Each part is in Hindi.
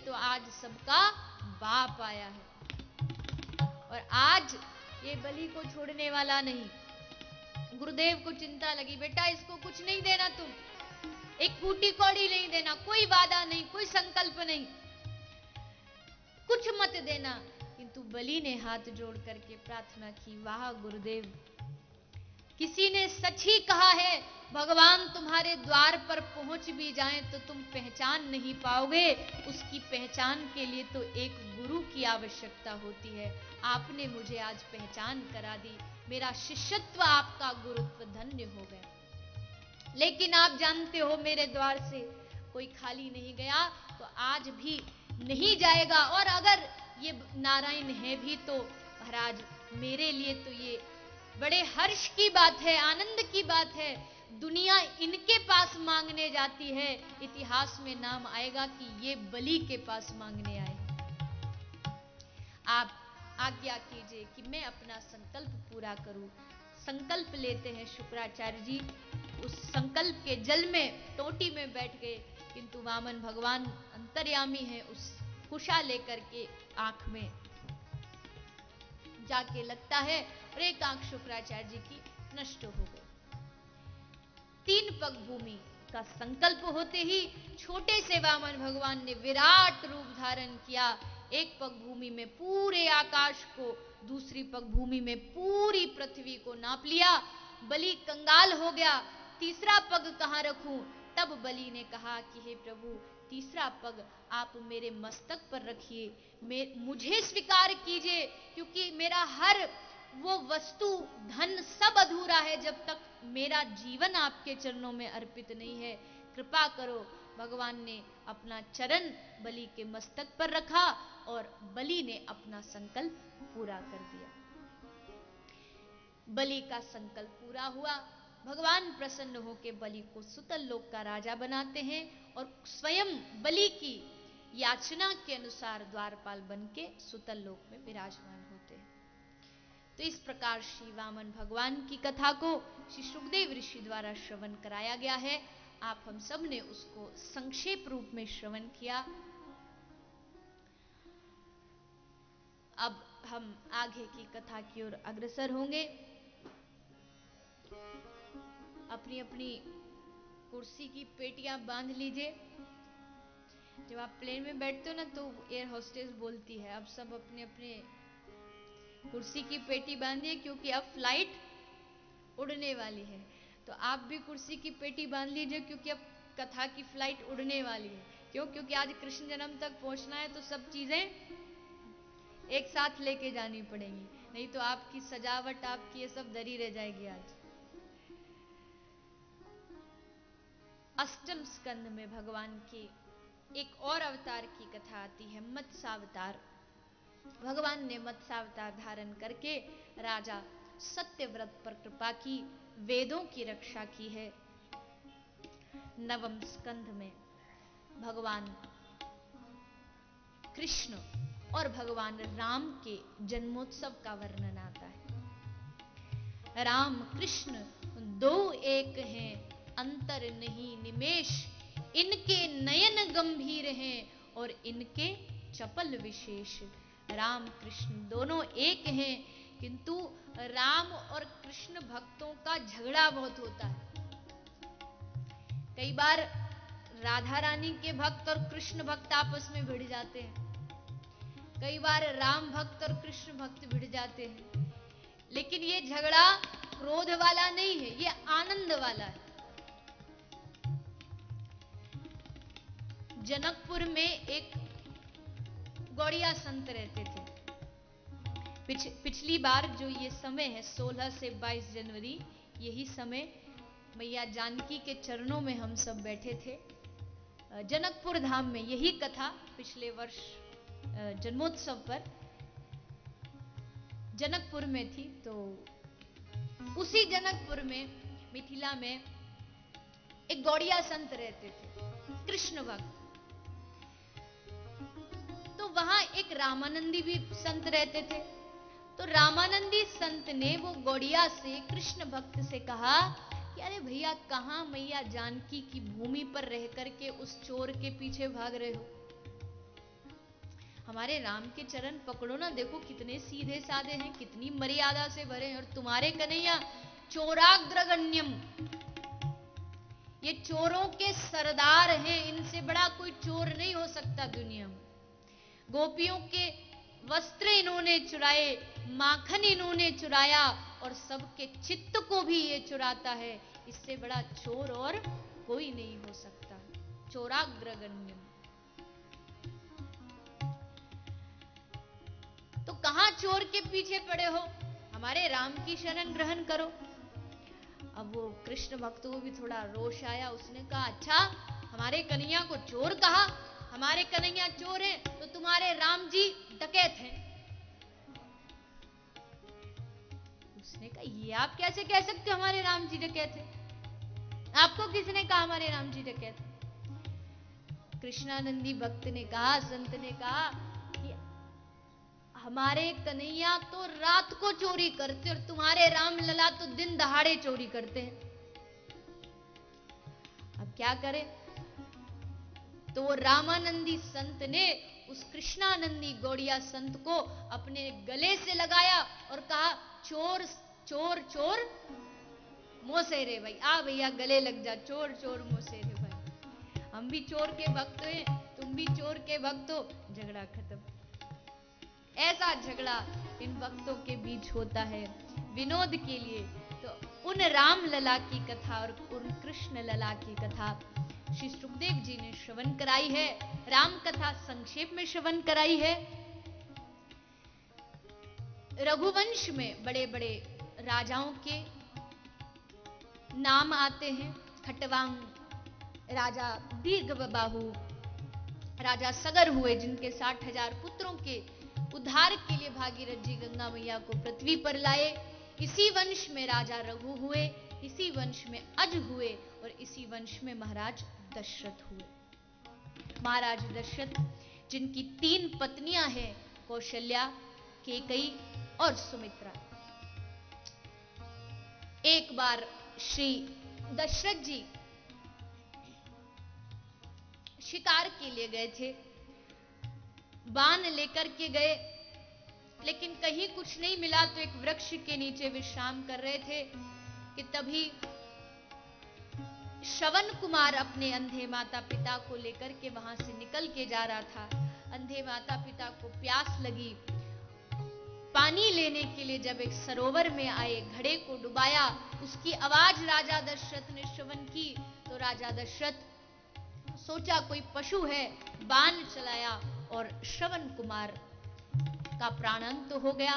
तो आज सबका बाप आया है। और आज ये बलि को छोड़ने वाला नहीं। गुरुदेव को चिंता लगी, बेटा इसको कुछ नहीं देना, तुम एक फूटी कौड़ी नहीं देना, कोई वादा नहीं, कोई संकल्प नहीं, कुछ मत देना। किंतु बलि ने हाथ जोड़ करके प्रार्थना की, वाह गुरुदेव, किसी ने सच ही कहा है, भगवान तुम्हारे द्वार पर पहुंच भी जाएं तो तुम पहचान नहीं पाओगे। उसकी पहचान के लिए तो एक गुरु की आवश्यकता होती है। आपने मुझे आज पहचान करा दी, मेरा शिष्यत्व आपका गुरुत्व धन्य हो गया। लेकिन आप जानते हो मेरे द्वार से कोई खाली नहीं गया, तो आज भी नहीं जाएगा। और अगर ये नारायण है भी तो महाराज मेरे लिए तो ये बड़े हर्ष की बात है, आनंद की बात है। दुनिया इनके पास मांगने जाती है, इतिहास में नाम आएगा कि ये बलि के पास मांगने आए। आप आज्ञा कीजिए कि मैं अपना संकल्प पूरा करूं। संकल्प लेते हैं शुक्राचार्य जी। उस संकल्प के जल में टोटी में बैठ गए, किंतु वामन भगवान अंतर्यामी है, उस कुशा लेकर के आंख में जाके लगता है और एक आंख शुक्राचार्य जी की नष्ट हो गई। 3 पग भूमि का संकल्प होते ही छोटे से वामन भगवान ने विराट रूप धारण किया। एक पग भूमि में पूरे आकाश को, दूसरी पग भूमि में पूरी पृथ्वी को नाप लिया। बलि कंगाल हो गया, तीसरा पग कहां रखूं? तब बलि ने कहा कि हे प्रभु, तीसरा पग आप मेरे मस्तक पर रखिए, मुझे स्वीकार कीजिए, क्योंकि मेरा हर वो वस्तु धन सब अधूरा है जब तक मेरा जीवन आपके चरणों में अर्पित नहीं है। कृपा करो। भगवान ने अपना चरण बलि के मस्तक पर रखा और बलि ने अपना संकल्प पूरा कर दिया। बलि का संकल्प पूरा हुआ। भगवान प्रसन्न होकर बलि को सुतल लोक का राजा बनाते हैं और स्वयं बलि की याचना के अनुसार द्वारपाल बन के सुतल लोक में विराजमान होते हैं। तो इस प्रकार श्री वामन भगवान की कथा को श्री सुखदेव ऋषि द्वारा श्रवण कराया गया है। आप हम सब ने उसको संक्षेप रूप में श्रवण किया। अब हम आगे की कथा की ओर अग्रसर होंगे। अपनी अपनी कुर्सी की पेटियां बांध लीजिए। जब आप प्लेन में बैठते हो ना तो एयर होस्टेस बोलती है, अब सब अपने अपने कुर्सी की पेटी बांधिए, क्योंकि अब फ्लाइट उड़ने वाली है। तो आप भी कुर्सी की पेटी बांध लीजिए, क्योंकि अब कथा की फ्लाइट उड़ने वाली है। क्यों? क्योंकि आज कृष्ण जन्म तक पहुंचना है, तो सब चीजें एक साथ लेके जानी पड़ेंगी, नहीं तो आपकी सजावट, आपकी ये सब दरी रह जाएगी। आज अष्टम स्कंद में भगवान के एक और अवतार की कथा आती है, मत्स्यावतार। भगवान ने मत्स्यावतार धारण करके राजा सत्यव्रत पर कृपा की, वेदों की रक्षा की है। नवम स्कंध में भगवान कृष्ण और भगवान राम के जन्मोत्सव का वर्णन आता है। राम कृष्ण दो एक हैं, अंतर नहीं निमेष, इनके नयन गंभीर हैं और इनके चपल विशेष। राम कृष्ण दोनों एक हैं, किंतु राम और कृष्ण भक्तों का झगड़ा बहुत होता है। कई बार राधा रानी के भक्त और कृष्ण भक्त आपस में भिड़ जाते हैं, कई बार राम भक्त और कृष्ण भक्त भिड़ जाते हैं। लेकिन ये झगड़ा क्रोध वाला नहीं है, ये आनंद वाला है। जनकपुर में एक गौड़िया संत रहते थे। पिछली बार जो ये समय है 16 से 22 जनवरी, यही समय मैया जानकी के चरणों में हम सब बैठे थे जनकपुर धाम में। यही कथा पिछले वर्ष जन्मोत्सव पर जनकपुर में थी। तो उसी जनकपुर में मिथिला में एक गौड़िया संत रहते थे, कृष्ण भक्त। तो वहां एक रामानंदी भी संत रहते थे। तो रामानंदी संत ने वो गौड़िया से, कृष्ण भक्त से कहा कि अरे भैया, कहां मैया जानकी की भूमि पर रह करके उस चोर के पीछे भाग रहे हो? हमारे राम के चरण पकड़ो ना, देखो कितने सीधे साधे हैं, कितनी मर्यादा से भरे हैं। और तुम्हारे कन्हैया चोराग्रगण्यम, ये चोरों के सरदार हैं, इनसे बड़ा कोई चोर नहीं हो सकता दुनिया में। गोपियों के वस्त्र इन्होंने चुराए, माखन इन्होंने चुराया, और सबके चित्त को भी ये चुराता है। इससे बड़ा चोर और कोई नहीं हो सकता। चोराग्रगण्यम। तो कहां चोर के पीछे पड़े हो, हमारे राम की शरण ग्रहण करो। अब वो कृष्ण भक्त को भी थोड़ा रोष आया। उसने कहा, अच्छा हमारे कन्हैया को चोर कहा, हमारे कन्हैया चोर हैं तो तुम्हारे राम जी डकैत हैं। उसने कहा, ये आप कैसे कह सकते हो हमारे राम जी डकैत हैं? आपको किसने कहा हमारे राम जी डकैत हैं? कृष्णानंदी भक्त ने कहा, संत ने कहा कि हमारे कन्हैया तो रात को चोरी करते और तुम्हारे राम लला तो दिन दहाड़े चोरी करते हैं। अब क्या करें? तो वो रामानंदी संत ने उस कृष्णानंदी गौड़िया संत को अपने गले से लगाया और कहा, चोर चोर चोर मोसेरे भाई, आ भैया गले लग जा, चोर चोर मोसेरे भाई। हम भी चोर के भक्त हैं, तुम भी चोर के भक्त हो, झगड़ा खत्म। ऐसा झगड़ा इन भक्तों के बीच होता है विनोद के लिए। तो उन राम लला की कथा और उन कृष्ण लला की कथा श्री सुखदेव जी ने श्रवण कराई है। राम कथा संक्षेप में श्रवण कराई है। रघुवंश में बड़े बड़े राजाओं के नाम आते हैं। खटवांग राजा दीर्घबाहु, राजा सगर हुए जिनके 60,000 पुत्रों के उद्धार के लिए भागीरथ जी गंगा मैया को पृथ्वी पर लाए। इसी वंश में राजा रघु हुए, इसी वंश में अज हुए और इसी वंश में महाराज दशरथ हुए। महाराज दशरथ जिनकी 3 पत्नियां हैं, कौशल्या, केकई और सुमित्रा। एक बार श्री दशरथ जी शिकार के लिए गए थे, बाण लेकर के गए, लेकिन कहीं कुछ नहीं मिला तो एक वृक्ष के नीचे विश्राम कर रहे थे कि तभी श्रवण कुमार अपने अंधे माता पिता को लेकर के वहां से निकल के जा रहा था। अंधे माता पिता को प्यास लगी, पानी लेने के लिए जब एक सरोवर में आए, घड़े को डुबाया, उसकी आवाज राजा दशरथ ने श्रवण की तो राजा दशरथ सोचा कोई पशु है, बाण चलाया और श्रवण कुमार का प्राणांत हो गया।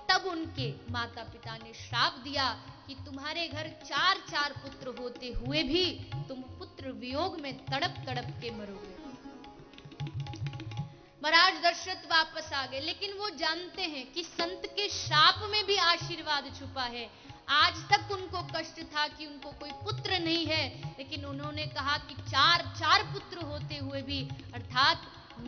तब उनके माता पिता ने श्राप दिया कि तुम्हारे घर 4 पुत्र होते हुए भी तुम पुत्र वियोग में तड़प तड़प के मरोगे। महाराज दशरथ वापस आ गए, लेकिन वो जानते हैं कि संत के श्राप में भी आशीर्वाद छुपा है। आज तक उनको कष्ट था कि उनको कोई पुत्र नहीं है, लेकिन उन्होंने कहा कि 4 पुत्र होते हुए भी, अर्थात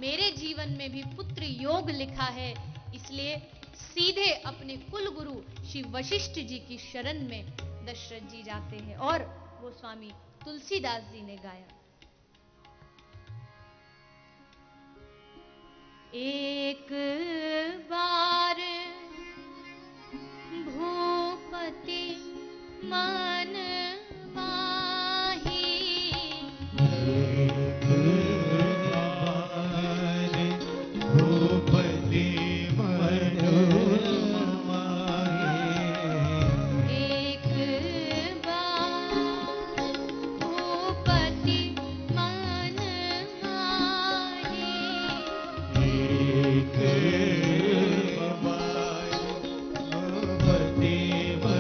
मेरे जीवन में भी पुत्र योग लिखा है। इसलिए सीधे अपने कुल गुरु श्री वशिष्ठ जी की शरण में दशरथ जी जाते हैं और वो स्वामी तुलसीदास जी ने गाया। एक बार भूपति मन माही, भूपति मन माही, एक बार भूपति मन माही, एक बार भूपति मन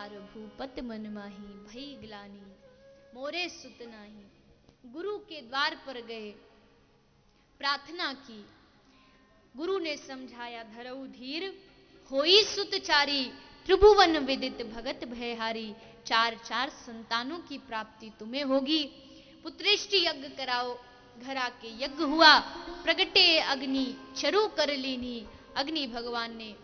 बार भूपत मन माही, भई ग्लानि मोरे सुत नाही। गुरु के द्वार पर गए, प्रार्थना की, गुरु ने समझाया, धरऊ धीर होई सुतचारी, त्रिभुवन विदित भगत भयहारी। 4 संतानों की प्राप्ति तुम्हें होगी। पुत्रेष्टि यज्ञ कराओ। घर आके यज्ञ हुआ। प्रगटे अग्नि चरु कर लीनी। अग्नि भगवान ने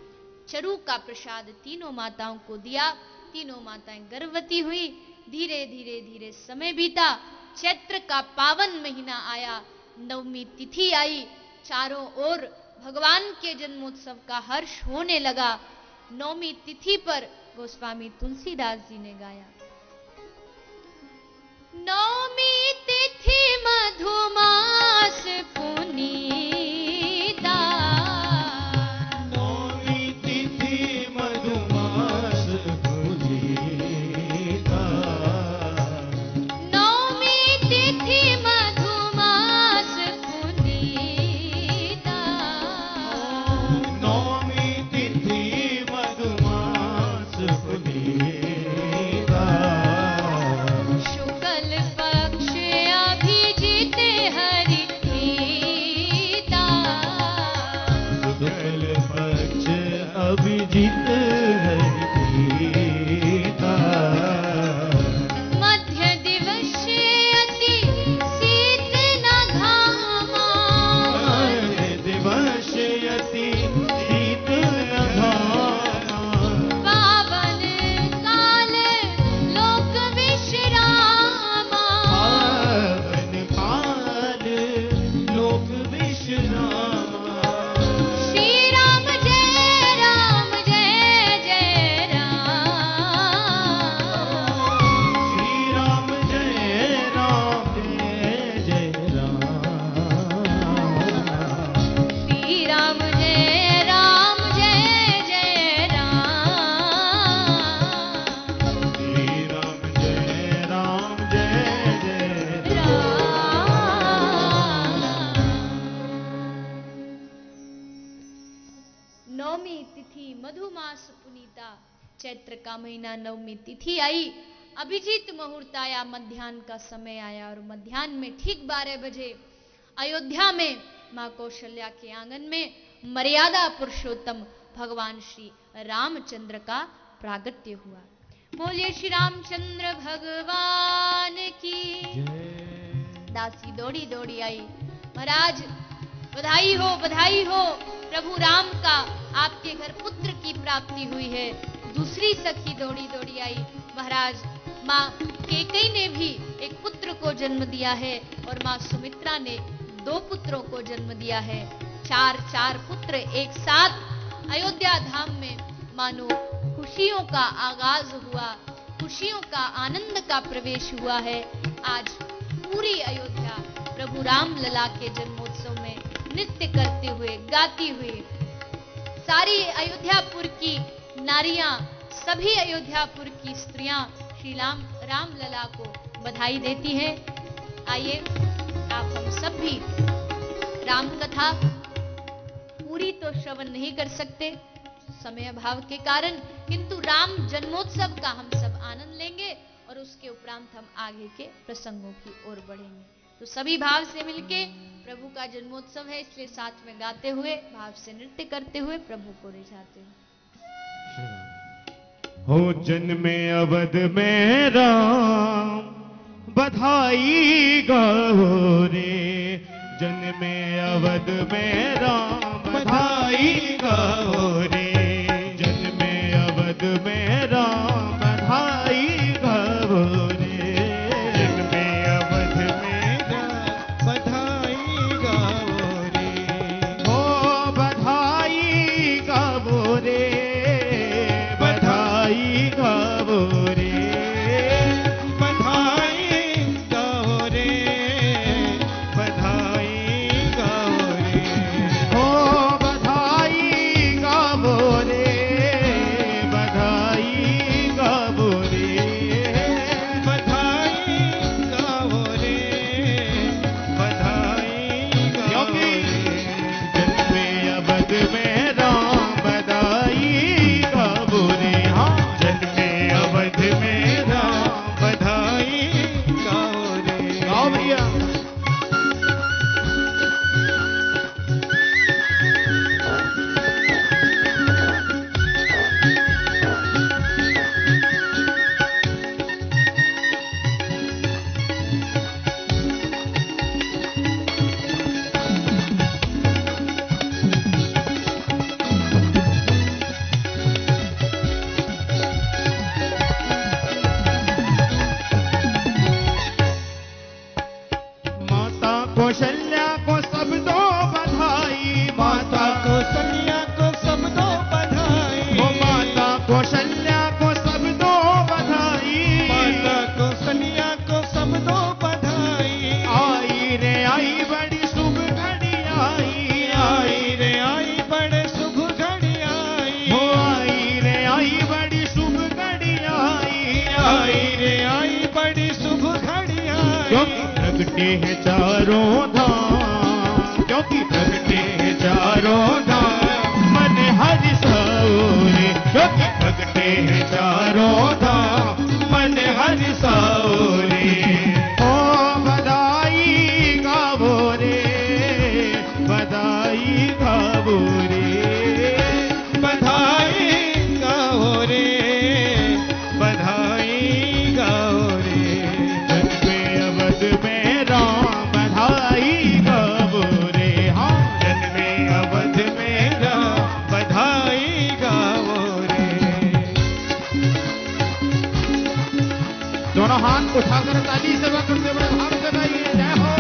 चरु का प्रसाद तीनों माताओं को दिया। तीनों माताएं गर्भवती हुई। धीरे धीरे धीरे समय बीता। चैत्र का पावन महीना आया। नवमी तिथि आई। चारों ओर भगवान के जन्मोत्सव का हर्ष होने लगा। नवमी तिथि पर गोस्वामी तुलसीदास जी ने गाया, नवमी तिथि मधुमास पुनीता। नवमी तिथि मधुमास पुनीता। नवमी तिथि मधुमास पुनीता। नवमी तिथि मधुमास पुनीता। शुक्ल पक्ष अभिजित हरि प्रीता। शुक्ल पक्ष अभिजित हरि प्रीता। मध्य दिवस अति शीतल घामा। दिवस अति शीतल घामा। पावन काल लोक विश्रामा। पावन काल लोक विश्रामा। श्री राम जय राम जय जय राम। श्री राम जय राम जय जय राम। श्री राम जय राम जय जय राम। श्री राम जय राम जय जय नवमी तिथि मधुमास पुनीता। चैत्र का महीना नवमी तिथि आई। अभिजीत मुहूर्त आया। मध्याह्न का समय आया और मध्याह्न में ठीक 12 बजे अयोध्या में मां कौशल्या के आंगन में मर्यादा पुरुषोत्तम भगवान श्री रामचंद्र का प्रागट्य हुआ। बोलिए श्री रामचंद्र भगवान की। दासी दौड़ी दौड़ी आई, महाराज बधाई हो प्रभु राम का आपके घर पुत्र की प्राप्ति हुई है। दूसरी सखी दौड़ी दौड़ी आई, महाराज माँ कैकेयी ने भी एक पुत्र को जन्म दिया है और माँ सुमित्रा ने 2 पुत्रों को जन्म दिया है। 4 पुत्र एक साथ अयोध्या धाम में मानो खुशियों का आगाज हुआ, खुशियों का आनंद का प्रवेश हुआ है। आज पूरी अयोध्या प्रभु राम लला के जन्मोत्सव में नृत्य करते हुए, गाती हुई, सारी अयोध्यापुर की नारियां, सभी अयोध्यापुर की स्त्रियां श्री राम लला को बधाई देती हैं। आइए आप हम सब भी राम कथा पूरी तो श्रवण नहीं कर सकते समय अभाव के कारण, किंतु राम जन्मोत्सव का हम सब आनंद लेंगे और उसके उपरांत हम आगे के प्रसंगों की ओर बढ़ेंगे। तो सभी भाव से मिलके, प्रभु का जन्मोत्सव है इसलिए साथ में गाते हुए, भाव से नृत्य करते हुए प्रभु को रिझाते हैं। हो जन्मे अवध में राम, बधाई गाओ रे। जन्मे अवध में राम, बधाई गाओ रे। जन्मे अवध में राम, बधाई गाओ रे। जन्मे अवध में राम, बधाई गाओ रे। हो बधाई गाओ रे, बधाई गाओ रे, बधाई गाओ रे, बधाई गाओ रे। हो बधाई गाओ प्रगटे हैं चारों धाम, क्योंकि प्रगटे हैं चारों धाम, मन हरि सौरे, क्योंकि प्रगटे हैं चारों धाम, मन हरि सौरे। ओ बधाई गावो रे, बधाई गावो रे, बधाई गावो रे, बधाई गाओ रे। जन्मे अवध में राम, बधाई गाओ रे। हाँ, जन्मे अवध में राम, बधाई गाओ रे। दोनों हाथ उठाकर ताली से करते बड़े भाव से गाइए, जय हो।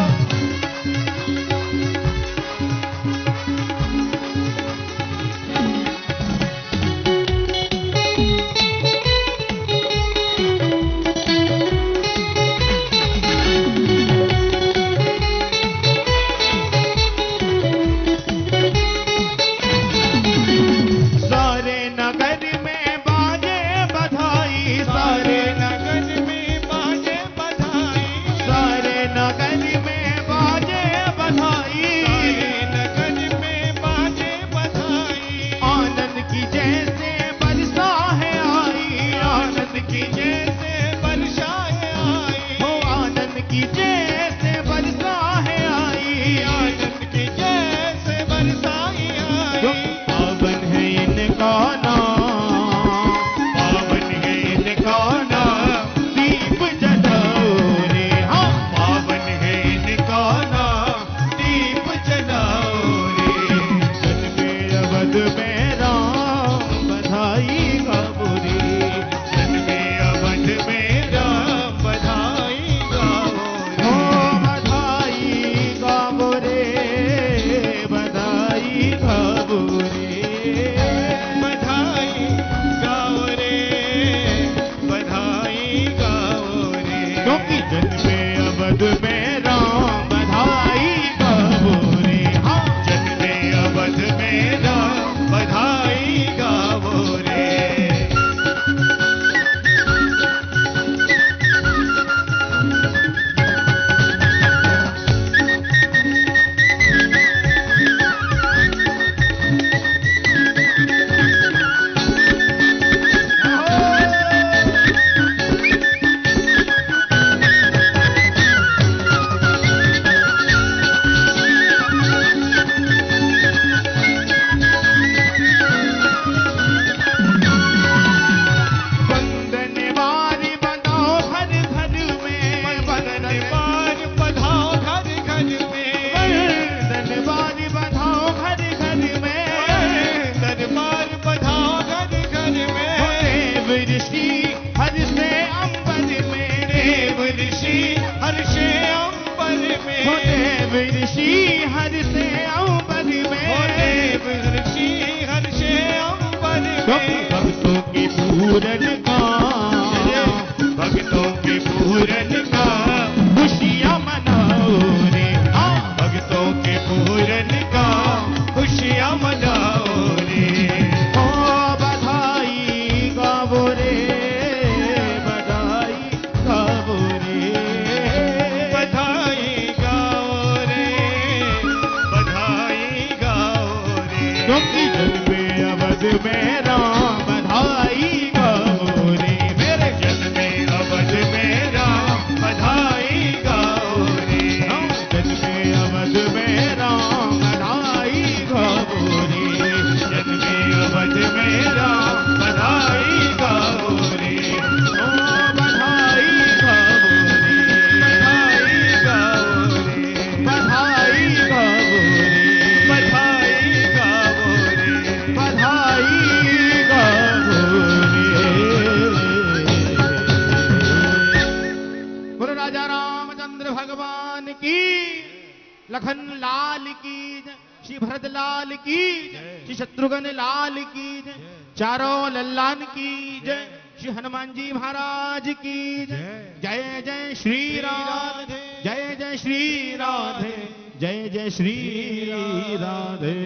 लखन लाल की जय, श्री भरत लाल की जय, श्री शत्रुघ्न लाल की जय, चारों लल्लान की जय, श्री हनुमान जी महाराज की जय। जय जय श्री राधे, जय जय श्री राधे, जय जय श्री राधे।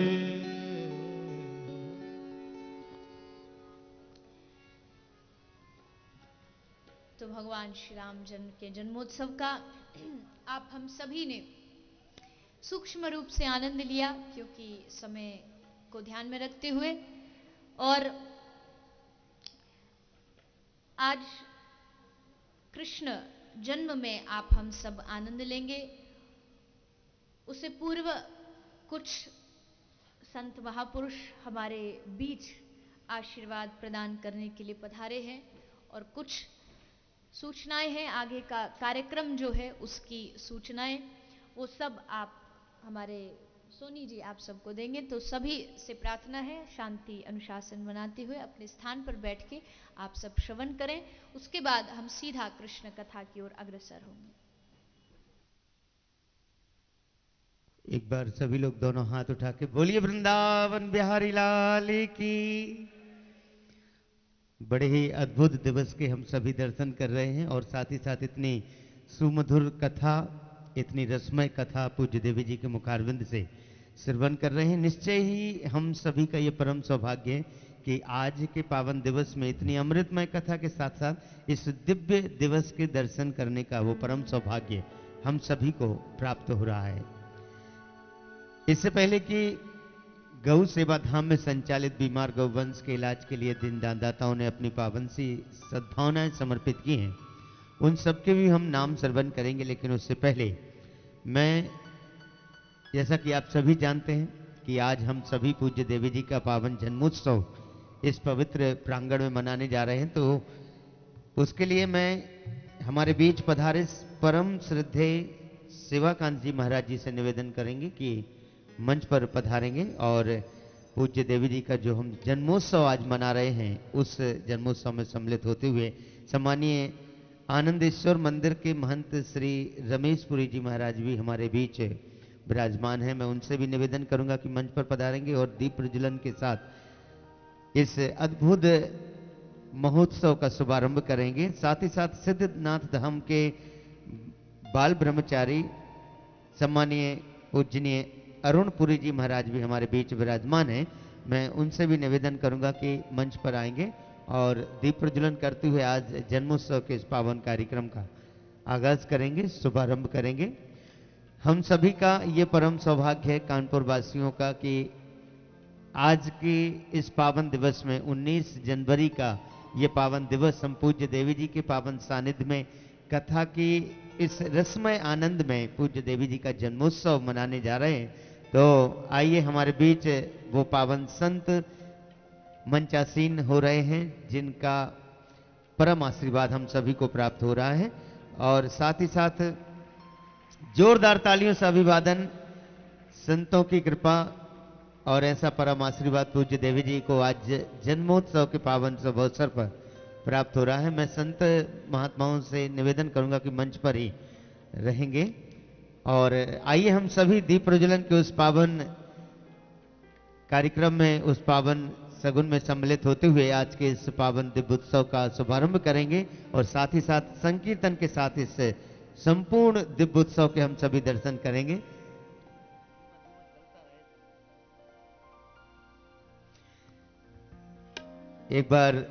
तो भगवान श्री राम जन्म के जन्मोत्सव का आप हम सभी ने सूक्ष्म रूप से आनंद लिया, क्योंकि समय को ध्यान में रखते हुए। और आज कृष्ण जन्म में आप हम सब आनंद लेंगे। उससे पूर्व कुछ संत महापुरुष हमारे बीच आशीर्वाद प्रदान करने के लिए पधारे हैं, और कुछ सूचनाएं हैं आगे का कार्यक्रम जो है उसकी सूचनाएं, वो सब आप हमारे सोनी जी आप सबको देंगे। तो सभी से प्रार्थना है शांति अनुशासन बनाते हुए अपने स्थान पर बैठ के आप सब श्रवण करें। उसके बाद हम सीधा कृष्ण कथा की ओर अग्रसर होंगे। एक बार सभी लोग दोनों हाथ उठा के बोलिए वृंदावन बिहारी लाल की। बड़े ही अद्भुत दिवस के हम सभी दर्शन कर रहे हैं, और साथ ही साथ इतनी सुमधुर कथा, इतनी रसमय कथा पूज्य देवी जी के मुखारविंद से श्रवण कर रहे हैं। निश्चय ही हम सभी का ये परम सौभाग्य है कि आज के पावन दिवस में इतनी अमृतमय कथा के साथ साथ इस दिव्य दिवस के दर्शन करने का वो परम सौभाग्य हम सभी को प्राप्त हो रहा है। इससे पहले कि गौ सेवा धाम में संचालित बीमार गौवंश के इलाज के लिए दिन दानदाताओं ने अपनी पावन सी सद्भावनाएं समर्पित की हैं, उन सबके भी हम नाम श्रवण करेंगे। लेकिन उससे पहले मैं, जैसा कि आप सभी जानते हैं कि आज हम सभी पूज्य देवी जी का पावन जन्मोत्सव इस पवित्र प्रांगण में मनाने जा रहे हैं, तो उसके लिए मैं हमारे बीच पधारे परम श्रद्धेय सेवाकांत जी महाराज जी से निवेदन करेंगे कि मंच पर पधारेंगे और पूज्य देवी जी का जो हम जन्मोत्सव आज मना रहे हैं उस जन्मोत्सव में सम्मिलित होते हुए सम्मानीय आनंदेश्वर मंदिर के महंत श्री रमेशपुरी जी महाराज भी हमारे बीच विराजमान हैं। मैं उनसे भी निवेदन करूंगा कि मंच पर पधारेंगे और दीप प्रज्वलन के साथ इस अद्भुत महोत्सव का शुभारंभ करेंगे। साथ ही साथ सिद्धनाथ धाम के बाल ब्रह्मचारी सम्मानीय पूजनीय अरुणपुरी जी महाराज भी हमारे बीच विराजमान हैं। मैं उनसे भी निवेदन करूंगा कि मंच पर आएंगे और दीप प्रज्वलन करते हुए आज जन्मोत्सव के इस पावन कार्यक्रम का आगाज करेंगे, शुभारंभ करेंगे। हम सभी का ये परम सौभाग्य है कानपुर वासियों का कि आज के इस पावन दिवस में 19 जनवरी का ये पावन दिवस हम पूज्य देवी जी के पावन सानिध्य में कथा की इस रसमय आनंद में पूज्य देवी जी का जन्मोत्सव मनाने जा रहे हैं। तो आइए हमारे बीच वो पावन संत मंचासीन हो रहे हैं जिनका परम आशीर्वाद हम सभी को प्राप्त हो रहा है, और साथ ही साथ जोरदार तालियों से अभिवादन, संतों की कृपा और ऐसा परम आशीर्वाद पूज्य देवी जी को आज जन्मोत्सव के पावन शुभ अवसर पर प्राप्त हो रहा है। मैं संत महात्माओं से निवेदन करूंगा कि मंच पर ही रहेंगे, और आइए हम सभी दीप प्रज्वलन के उस पावन कार्यक्रम में, उस पावन सगुन में सम्मिलित होते हुए आज के इस पावन दिव्य उत्सव का शुभारंभ करेंगे, और साथ ही साथ संकीर्तन के साथ इस संपूर्ण दिव्य उत्सव के हम सभी दर्शन करेंगे। एक बार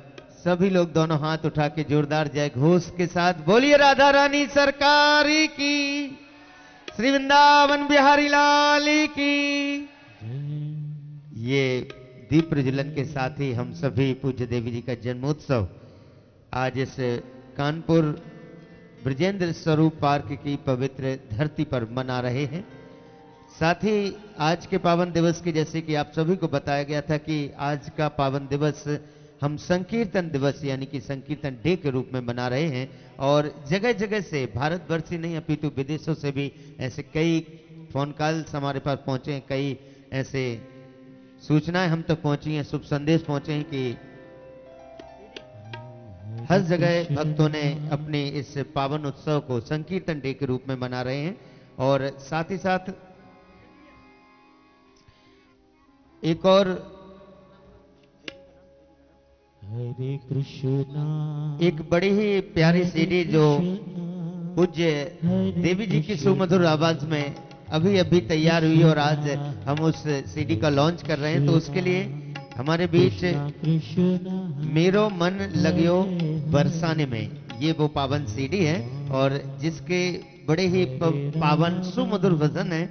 सभी लोग दोनों हाथ उठा के जोरदार जय घोष के साथ बोलिए राधा रानी सरकार की, श्री वृंदावन बिहारी लाल की। ये दीप प्रज्वलन के साथ ही हम सभी पूज्य देवी जी का जन्मोत्सव आज इस कानपुर ब्रजेंद्र स्वरूप पार्क की पवित्र धरती पर मना रहे हैं। साथ ही आज के पावन दिवस की, जैसे कि आप सभी को बताया गया था कि आज का पावन दिवस हम संकीर्तन दिवस यानी कि संकीर्तन डे के रूप में मना रहे हैं, और जगह जगह से भारतवर्ष ही नहीं अपितु विदेशों से भी ऐसे कई फोन कॉल्स हमारे पास पहुंचे हैं, कई ऐसे सूचनाएं हम तक पहुंची हैं, शुभ संदेश पहुंचे हैं कि हर जगह भक्तों ने अपने इस पावन उत्सव को संकीर्तन डे के रूप में मना रहे हैं। और साथ ही साथ एक और हरे कृष्णा, एक बड़ी ही प्यारी सीडी जो पूज्य देवी जी की सुमधुर आवाज में अभी अभी तैयार हुई और आज हम उस सीडी का लॉन्च कर रहे हैं। तो उसके लिए हमारे बीच मेरो मन लगियो बरसाने में, ये वो पावन सीडी है और जिसके बड़े ही पावन सुमधुर भजन है,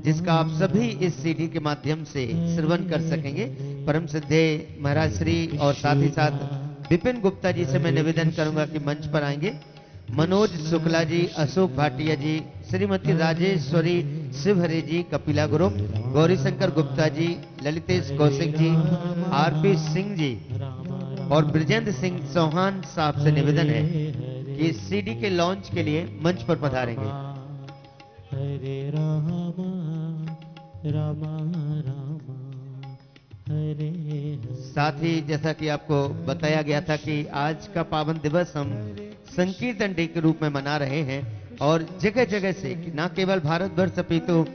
जिसका आप सभी इस सीडी के माध्यम से श्रवण कर सकेंगे। परम सिद्धे महाराज श्री और साथ ही साथ विपिन गुप्ता जी से मैं निवेदन करूंगा कि मंच पर आएंगे। मनोज शुक्ला जी, अशोक भाटिया जी, श्रीमती राजेश्वरी शिवहरे जी, कपिला ग्रुप, गौरी शंकर गुप्ता जी, ललितेश कौशिक जी, आरपी सिंह जी और ब्रजेंद्र सिंह चौहान साहब से निवेदन है कि इस सीडी के लॉन्च के लिए मंच पर पधारेंगे। हरे राम राम राम हरे हरे। साथ ही जैसा कि आपको बताया गया था कि आज का पावन दिवस हम संकीर्तन डे के रूप में मना रहे हैं और जगह जगह से न केवल भारत वर्ष अपितु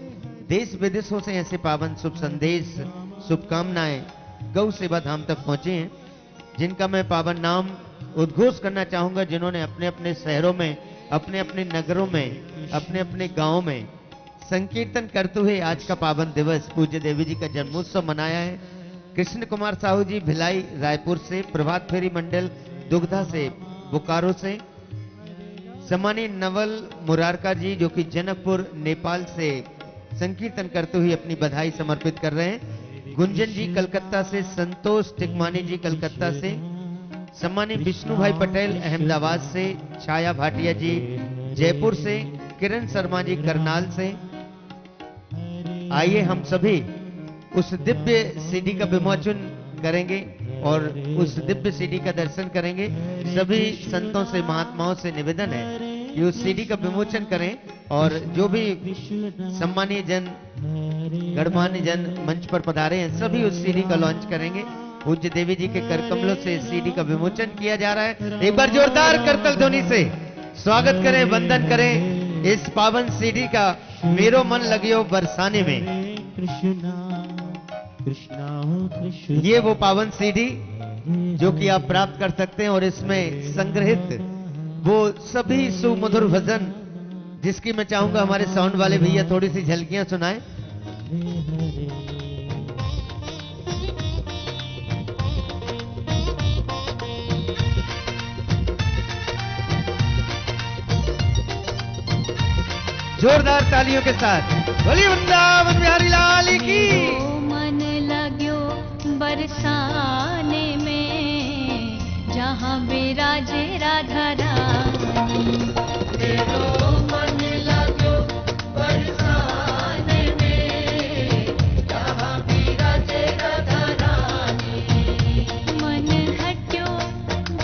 देश विदेशों से ऐसे पावन शुभ संदेश, शुभकामनाएं गौ सेवा धाम तक पहुंचे हैं, जिनका मैं पावन नाम उद्घोष करना चाहूंगा, जिन्होंने अपने अपने शहरों में, अपने अपने नगरों में, अपने अपने गांवों में संकीर्तन करते हुए आज का पावन दिवस पूज्य देवी जी का जन्मोत्सव मनाया है। कृष्ण कुमार साहू जी भिलाई रायपुर से, प्रभात फेरी मंडल दुग्धा से, बोकारो से, सम्मानीय नवल मुरारका जी जो कि जनकपुर नेपाल से संकीर्तन करते हुए अपनी बधाई समर्पित कर रहे हैं। गुंजन जी कलकत्ता से, संतोष टिकमानी जी कलकत्ता से, सम्मानीय विष्णु भाई पटेल अहमदाबाद से, छाया भाटिया जी जयपुर से, किरण शर्मा जी करनाल से। आइए हम सभी उस दिव्य सीडी का विमोचन करेंगे और उस दिव्य सीडी का दर्शन करेंगे। सभी संतों से, महात्माओं से निवेदन है कि उस सीडी का विमोचन करें और जो भी सम्मानीय जन, गणमान्य जन मंच पर पधारे हैं, सभी उस सीडी का लॉन्च करेंगे। पूज्य देवी जी के कर कमलों से इस सीडी का विमोचन किया जा रहा है। एक बार जोरदार करतल ध्वनि से स्वागत करें, वंदन करें इस पावन सीडी का। मेरो मन लगियो बरसाने में। कृष्णा कृष्णा कृष्ण। ये वो पावन सीडी जो कि आप प्राप्त कर सकते हैं और इसमें संग्रहित वो सभी सुमधुर भजन, जिसकी मैं चाहूंगा हमारे साउंड वाले भैया थोड़ी सी झलकियां सुनाएं। जोरदार तालियों के साथ बोलिए वृंदावन बिहारी लाल की। मन लग्यो बरसाने में जहाँ विराजे राधा रानी। मेरो मन लग्यो बरसाने में जहाँ विराजे राधा रानी। मन हट्यो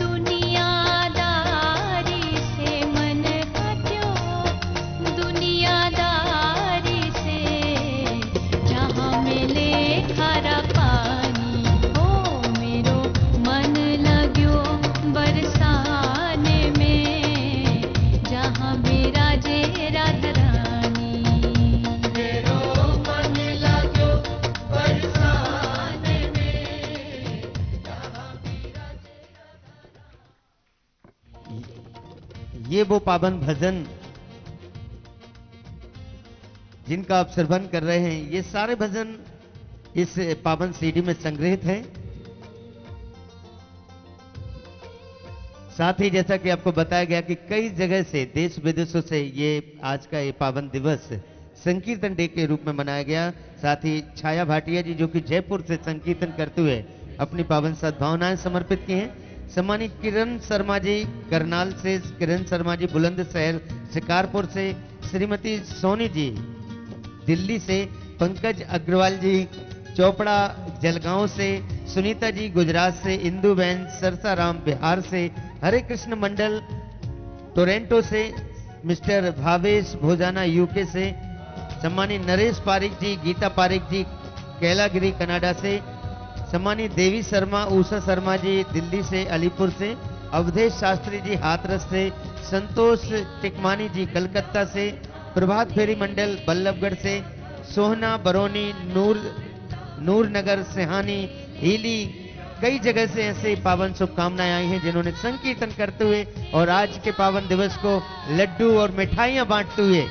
दुनियादारी से, मन हट्यो दुनियादारी से जहाँ मिले खारा पानी। ओ मेरो मन लग्यो बरसाने में जहाँ विराजे राधा रानी। मेरो मन लग्यो बरसाने में जहाँ विराजे ये वो पावन भजन जिनका आप श्रवण कर रहे हैं, ये सारे भजन इस पावन सीडी में संग्रहित हैं। साथ ही जैसा कि आपको बताया गया कि कई जगह से, देश विदेशों से ये आज का ये पावन दिवस संकीर्तन डे के रूप में मनाया गया। साथ ही छाया भाटिया जी जो कि जयपुर से संकीर्तन करते हुए अपनी पावन सद्भावनाएं समर्पित की हैं। सम्मानित किरण शर्मा जी करनाल से, किरण शर्मा जी बुलंदशहर शिकारपुर से, श्रीमती सोनी जी दिल्ली से, पंकज अग्रवाल जी चोपड़ा जलगांव से, सुनीता जी गुजरात से, इंदु बहन सरसाराम बिहार से, हरे कृष्ण मंडल टोरंटो से, मिस्टर भावेश भोजाना यूके से, सम्मानित नरेश पारिक जी, गीता पारिक जी कैलागिरी कनाडा से, सम्मानित देवी शर्मा, उषा शर्मा जी दिल्ली से, अलीपुर से, अवधेश शास्त्री जी हाथरस से, संतोष टिकमानी जी कलकत्ता से, प्रभात फेरी मंडल बल्लभगढ़ से, सोहना बरौनी, नूर नगर सिहानी, हीली, कई जगह से ऐसे पावन शुभकामनाएं आई हैं जिन्होंने संकीर्तन करते हुए और आज के पावन दिवस को लड्डू और मिठाइयां बांटते हुए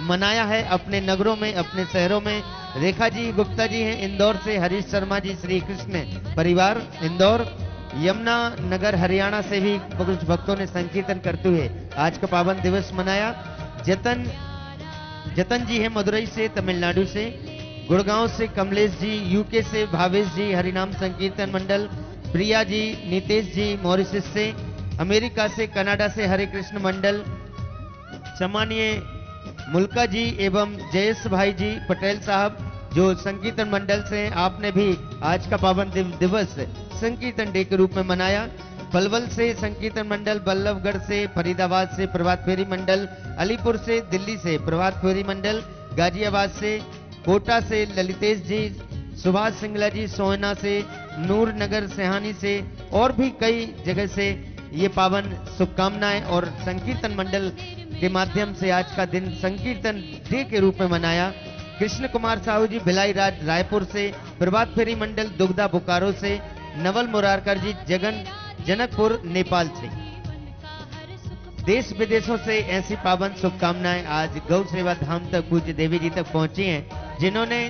मनाया है अपने नगरों में, अपने शहरों में। रेखा जी गुप्ता जी हैं इंदौर से, हरीश शर्मा जी श्री कृष्ण परिवार इंदौर, यमुना नगर हरियाणा से भी कुछ भक्तों ने संकीर्तन करते हुए आज का पावन दिवस मनाया। जतन जी है मदुरई से, तमिलनाडु से। गुड़गांव से कमलेश जी, यूके से भावेश जी, हरिनाम संकीर्तन मंडल। प्रिया जी, नीतेश जी मॉरिशस से। अमेरिका से, कनाडा से हरे कृष्ण मंडल। सम्मानीय मुल्का जी एवं जयेश भाई जी पटेल साहब जो संकीर्तन मंडल से हैं, आपने भी आज का पावन दिवस संकीर्तन डे के रूप में मनाया। पलवल से संकीर्तन मंडल, बल्लभगढ़ से, फरीदाबाद से प्रभात फेरी मंडल, अलीपुर से, दिल्ली से प्रभात फेरी मंडल, गाजियाबाद से, कोटा से ललितेश जी, सुभाष सिंगला जी सोहना से, नूर नगर सेहानी से और भी कई जगह से ये पावन शुभकामनाएं और संकीर्तन मंडल के माध्यम से आज का दिन संकीर्तन डे के रूप में मनाया। कृष्ण कुमार साहू जी भिलाई राज रायपुर से, प्रभात फेरी मंडल दुगदा बोकारो से, नवल मुरारकर जी जनकपुर नेपाल से। देश विदेशों से ऐसी पावन शुभकामनाएं आज गौ सेवा धाम तक पूज्य देवी जी तक पहुंची हैं, जिन्होंने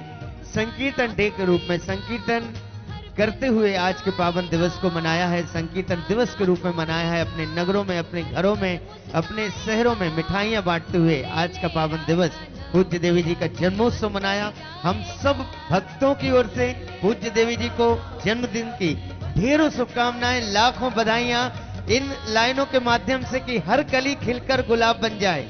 संकीर्तन डे के रूप में संकीर्तन करते हुए आज के पावन दिवस को मनाया है, संकीर्तन दिवस के रूप में मनाया है। अपने नगरों में, अपने घरों में, अपने शहरों में मिठाइयां बांटते हुए आज का पावन दिवस पूज्य देवी जी का जन्मोत्सव मनाया। हम सब भक्तों की ओर से पूज्य देवी जी को जन्मदिन की ढेरों शुभकामनाएं, लाखों बधाइयां इन लाइनों के माध्यम से कि हर कली खिलकर गुलाब बन जाए,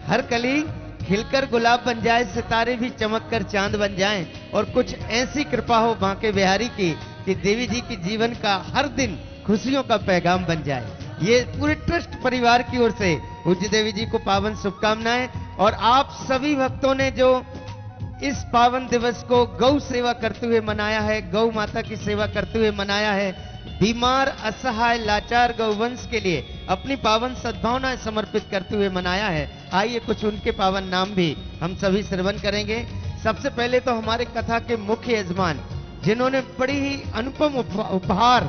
हर कली खिलकर गुलाब बन जाए, सितारे भी चमककर चांद बन जाएं और कुछ ऐसी कृपा हो बांके बिहारी की कि देवी जी की जीवन का हर दिन खुशियों का पैगाम बन जाए। ये पूरे ट्रस्ट परिवार की ओर से पूज्य देवी जी को पावन शुभकामनाएं। और आप सभी भक्तों ने जो इस पावन दिवस को गौ सेवा करते हुए मनाया है, गौ माता की सेवा करते हुए मनाया है, बीमार असहाय लाचार गौवंश के लिए अपनी पावन सद्भावनाएं समर्पित करते हुए मनाया है। आइए कुछ उनके पावन नाम भी हम सभी श्रवण करेंगे। सबसे पहले तो हमारे कथा के मुख्य यजमान, जिन्होंने बड़ी ही अनुपम उपहार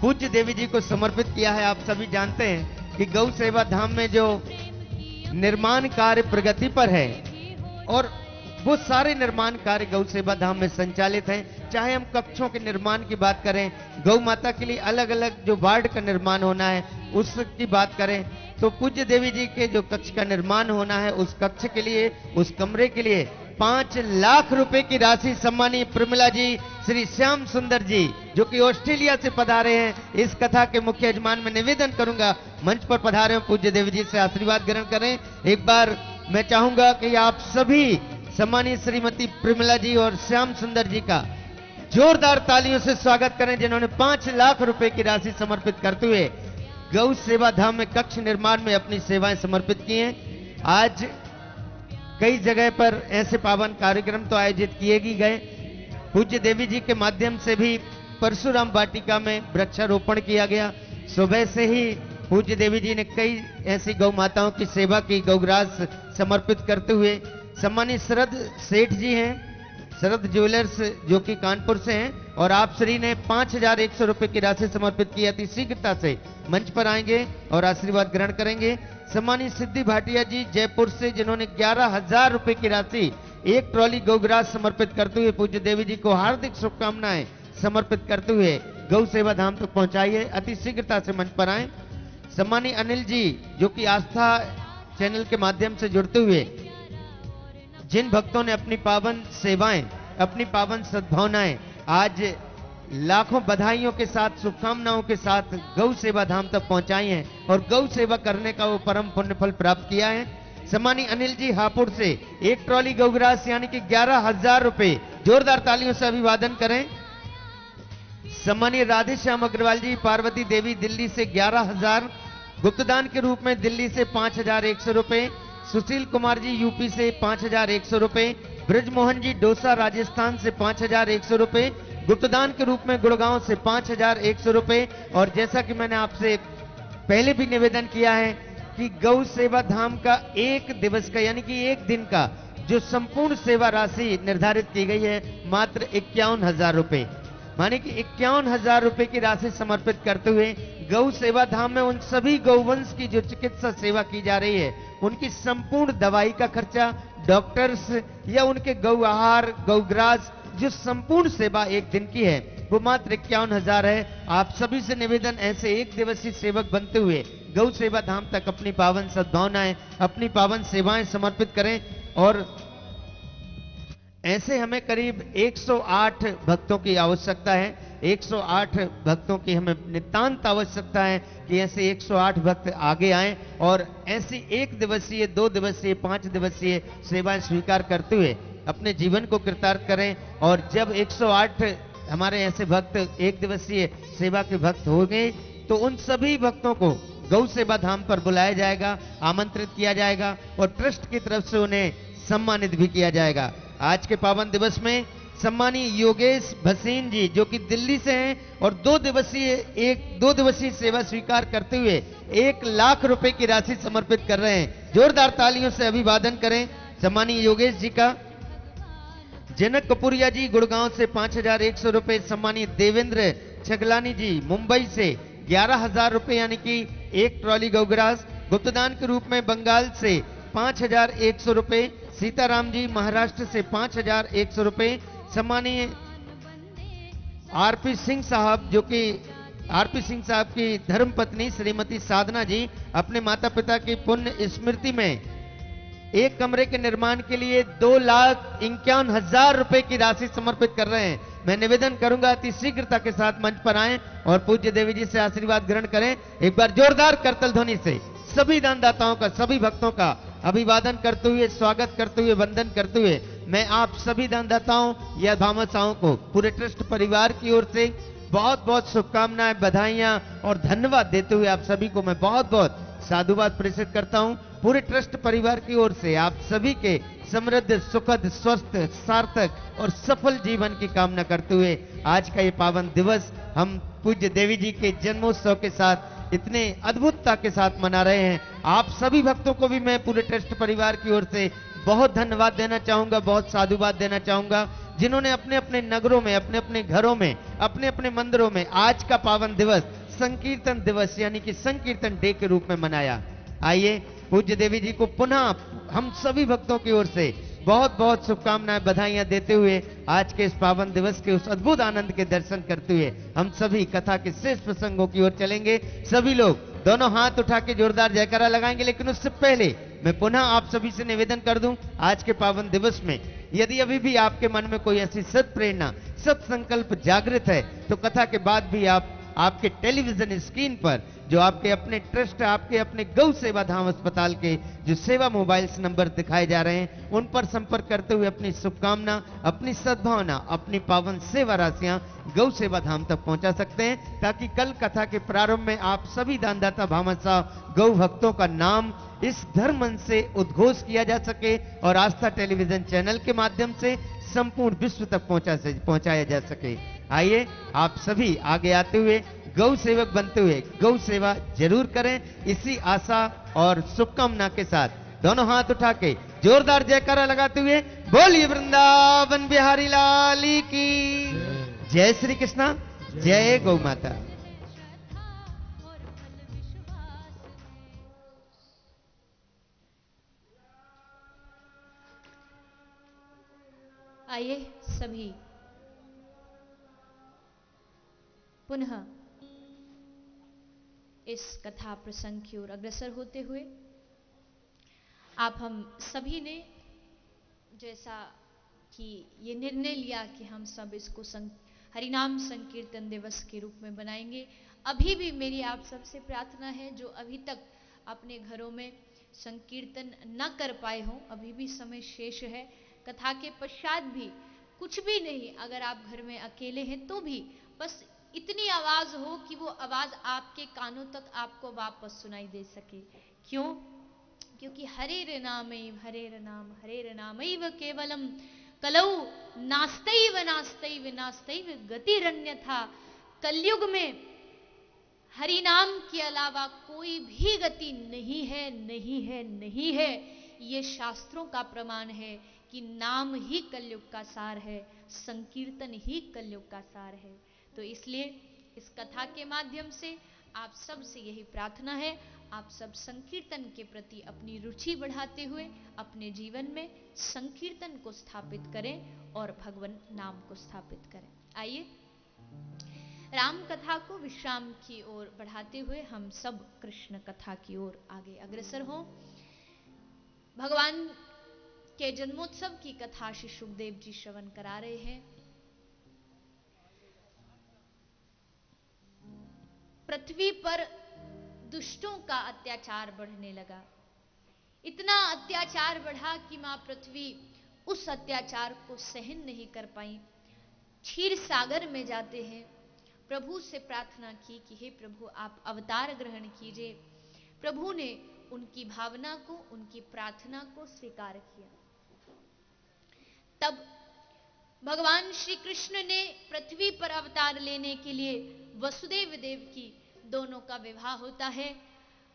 पूज्य देवी जी को समर्पित किया है। आप सभी जानते हैं कि गौ सेवा धाम में जो निर्माण कार्य प्रगति पर है और वो सारे निर्माण कार्य गौ सेवा धाम में संचालित हैं। चाहे हम कक्षों के निर्माण की बात करें, गौ माता के लिए अलग अलग जो वार्ड का निर्माण होना है उसकी बात करें, तो पूज्य देवी जी के जो कक्ष का निर्माण होना है उस कक्ष के लिए, उस कमरे के लिए 5 लाख रुपए की राशि सम्मानीय प्रमिला जी, श्री श्याम सुंदर जी जो कि ऑस्ट्रेलिया से पधारे हैं, इस कथा के मुख्य यजमान में निवेदन करूंगा मंच पर पधारे हो, पूज्य देवी जी से आशीर्वाद ग्रहण करें। एक बार मैं चाहूंगा कि आप सभी सम्मानीय श्रीमती प्रमिला जी और श्याम सुंदर जी का जोरदार तालियों से स्वागत करें, जिन्होंने 5 लाख रुपए की राशि समर्पित करते हुए गौ सेवा धाम में कक्ष निर्माण में अपनी सेवाएं समर्पित की हैं। आज कई जगह पर ऐसे पावन कार्यक्रम तो आयोजित किए ही गए। पूज्य देवी जी के माध्यम से भी परशुराम वाटिका में वृक्षारोपण किया गया। सुबह से ही पूज्य देवी जी ने कई ऐसी गौ माताओं की सेवा की, गौग्रास समर्पित करते हुए। सम्मानित शरद सेठ जी हैं, शरद ज्वेलर्स जो कि कानपुर से हैं, और आप श्री ने 5100 रुपए की राशि समर्पित की। अति शीघ्रता से मंच पर आएंगे और आशीर्वाद ग्रहण करेंगे। सम्मानित सिद्धि भाटिया जी जयपुर से, जिन्होंने 11,000 रुपए की राशि एक ट्रॉली गौग्रास समर्पित करते हुए पूज्य देवी जी को हार्दिक शुभकामनाएं समर्पित करते हुए गौ सेवा धाम तक पहुंचाइए। अति शीघ्रता से मंच पर आए। सम्मानीय अनिल जी जो कि आस्था चैनल के माध्यम से जुड़ते हुए जिन भक्तों ने अपनी पावन सेवाएं, अपनी पावन सद्भावनाएं आज लाखों बधाइयों के साथ, शुभकामनाओं के साथ गौ सेवा धाम तक पहुंचाई हैं और गौ सेवा करने का वो परम पुण्य फल प्राप्त किया है। सम्मानीय अनिल जी हापुड़ से एक ट्रॉली गौग्रास यानी कि 11,000 रुपए, जोरदार तालियों से अभिवादन करें। सम्मानीय राधेश्याम अग्रवाल जी पार्वती देवी दिल्ली से 11,000, गुप्तदान के रूप में दिल्ली से 5,100 रुपए। सुशील कुमार जी यूपी से 5,100 रुपए। ब्रजमोहन जी डोसा राजस्थान से 5,100 रुपए, गुप्तदान के रूप में गुड़गांव से 5,100 रुपए। और जैसा कि मैंने आपसे पहले भी निवेदन किया है कि गौ सेवा धाम का एक दिवस का यानी कि एक दिन का जो संपूर्ण सेवा राशि निर्धारित की गई है मात्र 51,000 रुपए, माने कि 51,000 रुपए की राशि समर्पित करते हुए गौ सेवा धाम में उन सभी गौवंश की जो चिकित्सा सेवा की जा रही है, उनकी संपूर्ण दवाई का खर्चा, डॉक्टर्स या उनके गौ आहार, गौग्रास, जो संपूर्ण सेवा एक दिन की है, वो मात्र 51,000 है। आप सभी से निवेदन, ऐसे एक दिवसीय सेवक बनते हुए गौ सेवा धाम तक अपनी पावन सद्भावनाएं, अपनी पावन सेवाएं समर्पित करें। और ऐसे हमें करीब 108 भक्तों की आवश्यकता है। 108 भक्तों की हमें नितांत आवश्यकता है कि ऐसे 108 भक्त आगे आएं और ऐसी 1 दिवसीय, 2 दिवसीय, 5 दिवसीय सेवाएं स्वीकार करते हुए अपने जीवन को कृतार्थ करें। और जब 108 हमारे ऐसे भक्त 1 दिवसीय सेवा के भक्त हो गए तो उन सभी भक्तों को गौ सेवा धाम पर बुलाया जाएगा, आमंत्रित किया जाएगा और ट्रस्ट की तरफ से उन्हें सम्मानित भी किया जाएगा। आज के पावन दिवस में सम्मानीय योगेश भसीन जी, जो कि दिल्ली से हैं और 2 दिवसीय सेवा स्वीकार करते हुए 1 लाख रुपए की राशि समर्पित कर रहे हैं। जोरदार तालियों से अभिवादन करें सम्मानीय योगेश जी का। जनक कपूरिया जी गुड़गांव से 5,100 रुपए। सम्मानीय देवेंद्र छगलानी जी मुंबई से 11,000 रुपए, यानी कि 1 ट्रॉली गौग्रास। गुप्तदान के रूप में बंगाल से 5,100 रुपए। सीताराम जी महाराष्ट्र से 5,100 रुपए। सम्मानीय आरपी सिंह साहब, जो कि आरपी सिंह साहब की धर्मपत्नी श्रीमती साधना जी अपने माता पिता की पुण्य स्मृति में 1 कमरे के निर्माण के लिए 2,51,000 रुपए की राशि समर्पित कर रहे हैं। मैं निवेदन करूंगा अति शीघ्रता के साथ मंच पर आएं और पूज्य देवी जी से आशीर्वाद ग्रहण करें। एक बार जोरदार करतल ध्वनि से सभी दानदाताओं का, सभी भक्तों का अभिवादन करते हुए, स्वागत करते हुए, वंदन करते हुए मैं आप सभी दानदाताओं या भामाशाओं को पूरे ट्रस्ट परिवार की ओर से बहुत बहुत शुभकामनाएं, बधाइयां और धन्यवाद देते हुए आप सभी को मैं बहुत बहुत साधुवाद प्रेषित करता हूं। पूरे ट्रस्ट परिवार की ओर से आप सभी के समृद्ध, सुखद, स्वस्थ, सार्थक और सफल जीवन की कामना करते हुए आज का ये पावन दिवस हम पूज्य देवी जी के जन्मोत्सव के साथ इतने अद्भुतता के साथ मना रहे हैं। आप सभी भक्तों को भी मैं पूरे ट्रस्ट परिवार की ओर से बहुत धन्यवाद देना चाहूंगा, बहुत साधुवाद देना चाहूंगा, जिन्होंने अपने अपने नगरों में, अपने अपने घरों में, अपने अपने मंदिरों में आज का पावन दिवस संकीर्तन दिवस यानी कि संकीर्तन डे के रूप में मनाया। आइए पूज्य देवी जी को पुनः हम सभी भक्तों की ओर से बहुत बहुत शुभकामनाएं, बधाइयां देते हुए आज के इस पावन दिवस के उस अद्भुत आनंद के दर्शन करते हुए हम सभी कथा के शेष प्रसंगों की ओर चलेंगे। सभी लोग दोनों हाथ उठा के जोरदार जयकारा लगाएंगे। लेकिन उससे पहले मैं पुनः आप सभी से निवेदन कर दूं, आज के पावन दिवस में यदि अभी भी आपके मन में कोई ऐसी सत प्रेरणा, सत संकल्प जागृत है तो कथा के बाद भी आप आपके टेलीविजन स्क्रीन पर जो आपके अपने ट्रस्ट, आपके अपने गौ सेवा धाम अस्पताल के जो सेवा मोबाइल्स नंबर दिखाए जा रहे हैं उन पर संपर्क करते हुए अपनी शुभकामना, अपनी सद्भावना, अपनी पावन सेवा राशियां गौ सेवा धाम तक पहुंचा सकते हैं, ताकि कल कथा के प्रारंभ में आप सभी दानदाता भामाशाह गौ भक्तों का नाम इस धर्म मंच से उद्घोष किया जा सके और आस्था टेलीविजन चैनल के माध्यम से संपूर्ण विश्व तक पहुंचाया जा सके। आइए आप सभी आगे आते हुए गौ सेवक बनते हुए गौ सेवा जरूर करें। इसी आशा और शुभकामना के साथ दोनों हाथ उठा के जोरदार जयकारा लगाते हुए बोलिए वृंदावन बिहारी लाल की जय। श्री कृष्णा, जय गौ माता। आइए सभी पुनः इस कथा प्रसंग की ओर अग्रसर होते हुए आप हम सभी ने जैसा कि ये निर्णय लिया कि हम सब इसको हरिनाम संकीर्तन दिवस के रूप में बनाएंगे, अभी भी मेरी आप सबसे प्रार्थना है जो अभी तक अपने घरों में संकीर्तन न कर पाए हों, अभी भी समय शेष है। कथा के पश्चात भी कुछ भी नहीं, अगर आप घर में अकेले हैं तो भी बस इतनी आवाज हो कि वो आवाज आपके कानों तक आपको वापस सुनाई दे सके। क्यों? क्योंकि हरेर नामैव केवलम कलौ नास्तैव नास्तैव नास्तैव गतिरन्यथा। कलयुग में हरि नाम के अलावा कोई भी गति नहीं है, नहीं है, नहीं है। ये शास्त्रों का प्रमाण है कि नाम ही कलयुग का सार है, संकीर्तन ही कलयुग का सार है। तो इसलिए इस कथा के माध्यम से आप सब से यही प्रार्थना है, आप सब संकीर्तन के प्रति अपनी रुचि बढ़ाते हुए अपने जीवन में संकीर्तन को स्थापित करें और भगवान नाम को स्थापित करें। आइए राम कथा को विश्राम की ओर बढ़ाते हुए हम सब कृष्ण कथा की ओर आगे अग्रसर हों। भगवान के जन्मोत्सव की कथा श्री सुखदेव जी श्रवण करा रहे हैं। पृथ्वी पर दुष्टों का अत्याचार बढ़ने लगा। इतना अत्याचार बढ़ा कि मां पृथ्वी उस अत्याचार को सहन नहीं कर पाई। क्षीर सागर में जाते हैं, प्रभु से प्रार्थना की कि हे प्रभु आप अवतार ग्रहण कीजिए। प्रभु ने उनकी भावना को, उनकी प्रार्थना को स्वीकार किया। तब भगवान श्री कृष्ण ने पृथ्वी पर अवतार लेने के लिए वसुदेव देवकी दोनों का विवाह होता है।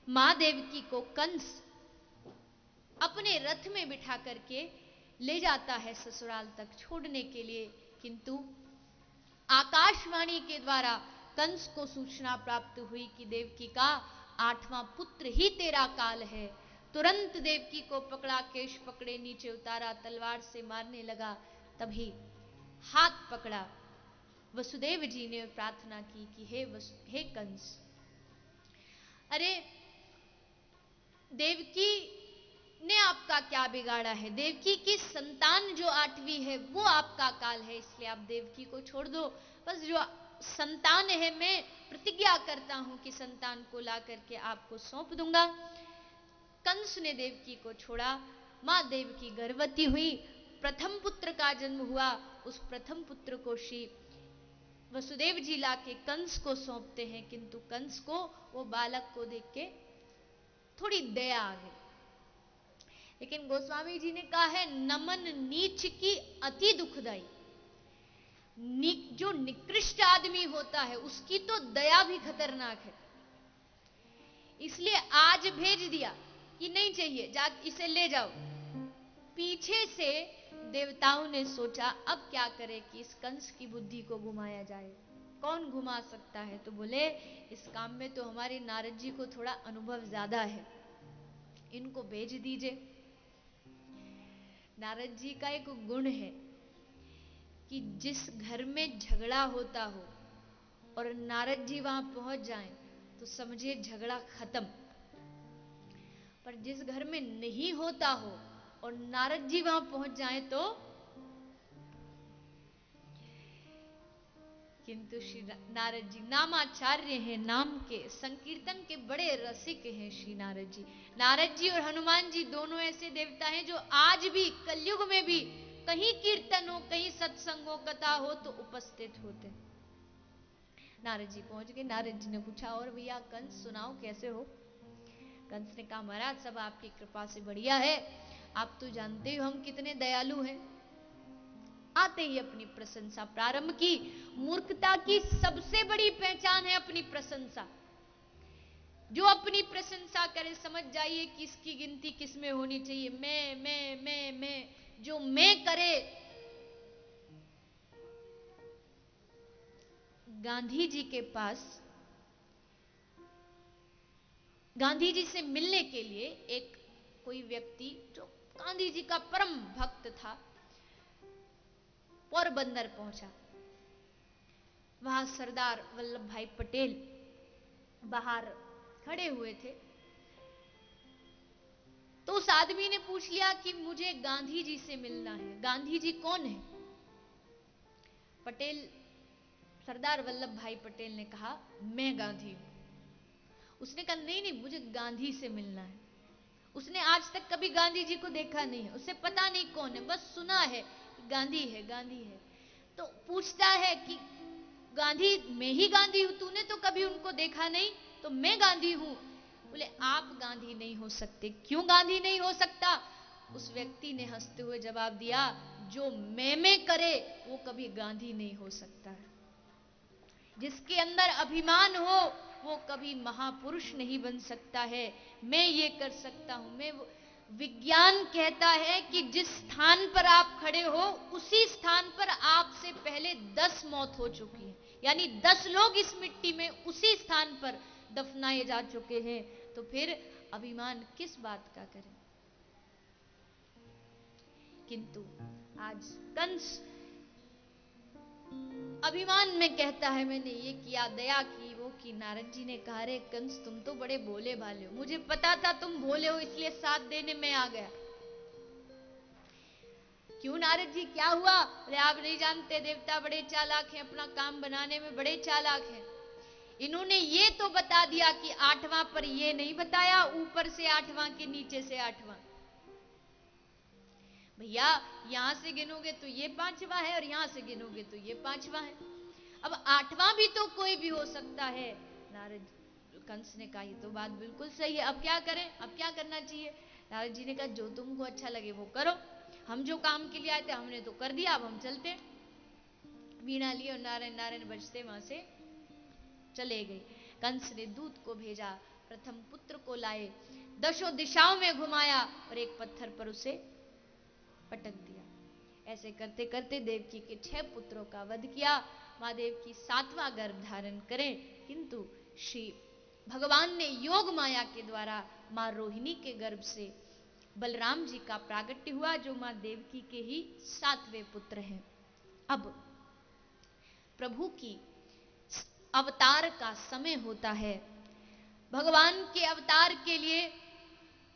मां देवकी को कंस अपने रथ में बिठा करके ले जाता है ससुराल तक छोड़ने के लिए, किंतु आकाशवाणी के द्वारा कंस को सूचना प्राप्त हुई कि देवकी का 8वां पुत्र ही तेरा काल है। तुरंत देवकी को पकड़ा, केश पकड़े, नीचे उतारा, तलवार से मारने लगा। तभी हाथ पकड़ा वसुदेव जी ने प्रार्थना की कि हे कंस, अरे देवकी ने आपका क्या बिगाड़ा है? देवकी की संतान जो 8वीं है वो आपका काल है, इसलिए आप देवकी को छोड़ दो। बस जो संतान है मैं प्रतिज्ञा करता हूं कि संतान को ला करके आपको सौंप दूंगा। कंस ने देवकी को छोड़ा। मां देवकी गर्भवती हुई, प्रथम पुत्र का जन्म हुआ। उस प्रथम पुत्र को श्री वसुदेव जी ला के कंस को सौंपते हैं, किंतु कंस को वो बालक को देख के थोड़ी दया आ गई। लेकिन गोस्वामी जी ने कहा है नमन नीच की अति दुखदाई। जो निकृष्ट आदमी होता है उसकी तो दया भी खतरनाक है। इसलिए आज भेज दिया कि नहीं चाहिए, जा इसे ले जाओ। पीछे से देवताओं ने सोचा अब क्या करें कि इस कंस की बुद्धि को घुमाया जाए। कौन घुमा सकता है? तो बोले इस काम में तो हमारे नारद जी को थोड़ा अनुभव ज्यादा है, इनको भेज दीजिए। नारद जी का एक गुण है कि जिस घर में झगड़ा होता हो और नारद जी वहां पहुंच जाएं तो समझिए झगड़ा खत्म। पर जिस घर में नहीं होता हो और नारद जी वहां पहुंच जाएं तो, किंतु श्री नारद जी नामाचार्य हैं, नाम के संकीर्तन के बड़े रसिक हैं श्री नारद जी। नारद जी और हनुमान जी दोनों ऐसे देवता हैं जो आज भी कलयुग में भी कहीं कीर्तन हो, कहीं सत्संग हो, कथा हो तो उपस्थित होते हैं। नारद जी पहुंच गए। नारद जी ने पूछा और भैया कंस सुनाओ कैसे हो? कंस ने कहा महाराज सब आपकी कृपा से बढ़िया है, आप तो जानते हो हम कितने दयालु हैं। आते ही अपनी प्रशंसा प्रारंभ की। मूर्खता की सबसे बड़ी पहचान है अपनी प्रशंसा। जो अपनी प्रशंसा करे समझ जाइए कि इसकी गिनती किस में होनी चाहिए। मैं जो मैं करे। गांधी जी के पास गांधी जी से मिलने के लिए एक कोई व्यक्ति जो गांधी जी का परम भक्त था पोरबंदर पहुंचा। वहां सरदार वल्लभ भाई पटेल बाहर खड़े हुए थे। तो उस आदमी ने पूछ लिया कि मुझे गांधी जी से मिलना है। गांधी जी कौन है? सरदार वल्लभ भाई पटेल ने कहा मैं गांधी हूं। उसने कहा नहीं नहीं मुझे गांधी से मिलना है। उसने आज तक कभी गांधी जी को देखा नहीं है, उसे पता नहीं कौन है, बस सुना है गांधी है गांधी है। तो पूछता है कि गांधी मैं ही गांधी हूं, तूने तो कभी उनको देखा नहीं। तो मैं गांधी हूं। बोले आप गांधी नहीं हो सकते। क्यों गांधी नहीं हो सकता? उस व्यक्ति ने हंसते हुए जवाब दिया जो मैं करे वो कभी गांधी नहीं हो सकता है। जिसके अंदर अभिमान हो वो कभी महापुरुष नहीं बन सकता है। मैं ये कर सकता हूं। विज्ञान कहता है कि जिस स्थान पर आप खड़े हो उसी स्थान पर आपसे पहले 10 मौत हो चुकी है, यानी 10 लोग इस मिट्टी में उसी स्थान पर दफनाए जा चुके हैं। तो फिर अभिमान किस बात का करें? किंतु आज कंस अभिमान में कहता है मैंने ये किया, दया की, वो की। नारद जी ने कहा, रे कंस तुम तो बड़े भोले भाले हो, मुझे पता था तुम भोले हो इसलिए साथ देने में आ गया। क्यों नारद जी क्या हुआ? अरे आप नहीं जानते, देवता बड़े चालाक हैं, अपना काम बनाने में बड़े चालाक हैं। इन्होंने ये तो बता दिया कि 8वां पर ये नहीं बताया, ऊपर से 8वां के नीचे से 8वां। भैया यहां से गिनोगे तो ये 5वां है और यहां से गिनोगे तो ये 5वां है, अब 8वां भी तो कोई भी हो सकता है। नारद कंस ने कहा, ये तो बात बिल्कुल सही है, अब क्या करें, अब क्या करना चाहिए? नारद जी ने कहा, जो तुमको अच्छा लगे वो करो, हम जो काम के लिए आए थे हमने तो कर दिया, अब हम चलते। वीणा लिए और नारायण नारायण बजते वहां से चले गए। कंस ने दूत को भेजा, प्रथम पुत्र को लाए, 10 दिशाओं में घुमाया और एक पत्थर पर उसे पटक दिया। ऐसे करते करते देवकी के 6 पुत्रों का वध किया। मां देव की 7वां गर्भ धारण करें, किंतु श्री भगवान ने योग माया के द्वारा मां रोहिणी के गर्भ से बलराम जी का प्रागट्य हुआ, जो मां देवकी के ही 7वें पुत्र हैं। अब प्रभु की अवतार का समय होता है। भगवान के अवतार के लिए